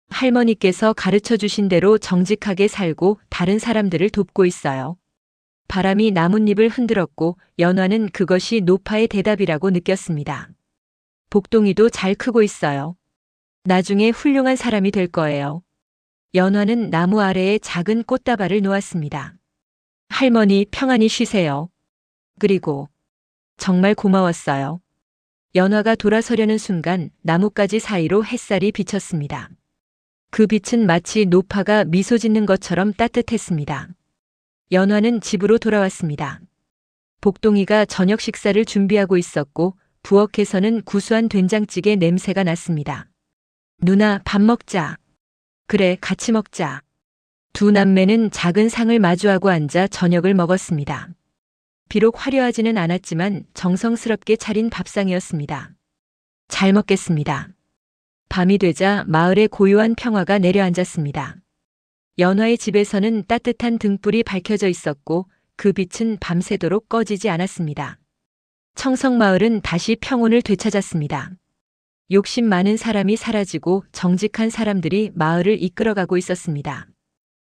할머니께서 가르쳐 주신 대로 정직하게 살고 다른 사람들을 돕고 있어요. 바람이 나뭇잎을 흔들었고 연화는 그것이 노파의 대답이라고 느꼈습니다. 복동이도 잘 크고 있어요. 나중에 훌륭한 사람이 될 거예요. 연화는 나무 아래에 작은 꽃다발을 놓았습니다. 할머니, 평안히 쉬세요. 그리고 정말 고마웠어요. 연화가 돌아서려는 순간 나뭇가지 사이로 햇살이 비쳤습니다. 그 빛은 마치 노파가 미소 짓는 것처럼 따뜻했습니다. 연화는 집으로 돌아왔습니다. 복동이가 저녁 식사를 준비하고 있었고 부엌에서는 구수한 된장찌개 냄새가 났습니다. 누나, 밥 먹자. 그래, 같이 먹자. 두 남매는 작은 상을 마주하고 앉아 저녁을 먹었습니다. 비록 화려하지는 않았지만 정성스럽게 차린 밥상이었습니다. 잘 먹겠습니다. 밤이 되자 마을에 고요한 평화가 내려앉았습니다. 연화의 집에서는 따뜻한 등불이 밝혀져 있었고 그 빛은 밤새도록 꺼지지 않았습니다. 청성마을은 다시 평온을 되찾았습니다. 욕심 많은 사람이 사라지고 정직한 사람들이 마을을 이끌어가고 있었습니다.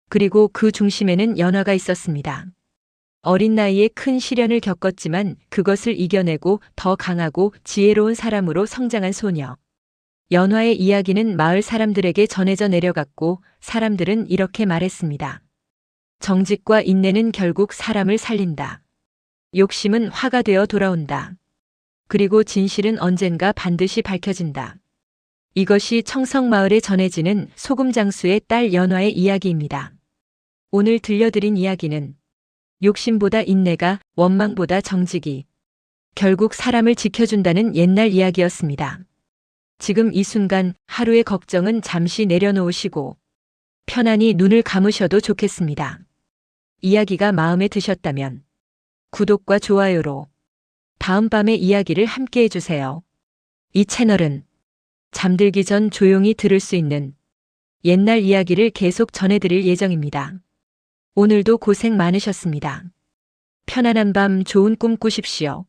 그리고 그 중심에는 연화가 있었습니다. 어린 나이에 큰 시련을 겪었지만 그것을 이겨내고 더 강하고 지혜로운 사람으로 성장한 소녀. 연화의 이야기는 마을 사람들에게 전해져 내려갔고 사람들은 이렇게 말했습니다. 정직과 인내는 결국 사람을 살린다. 욕심은 화가 되어 돌아온다. 그리고 진실은 언젠가 반드시 밝혀진다. 이것이 청성마을에 전해지는 소금장수의 딸 연화의 이야기입니다. 오늘 들려드린 이야기는 욕심보다 인내가, 원망보다 정직이 결국 사람을 지켜준다는 옛날 이야기였습니다. 지금 이 순간 하루의 걱정은 잠시 내려놓으시고 편안히 눈을 감으셔도 좋겠습니다. 이야기가 마음에 드셨다면 구독과 좋아요로 다음밤의 이야기를 함께 해주세요. 이 채널은 잠들기 전 조용히 들을 수 있는 옛날 이야기를 계속 전해드릴 예정입니다. 오늘도 고생 많으셨습니다. 편안한 밤 좋은 꿈 꾸십시오.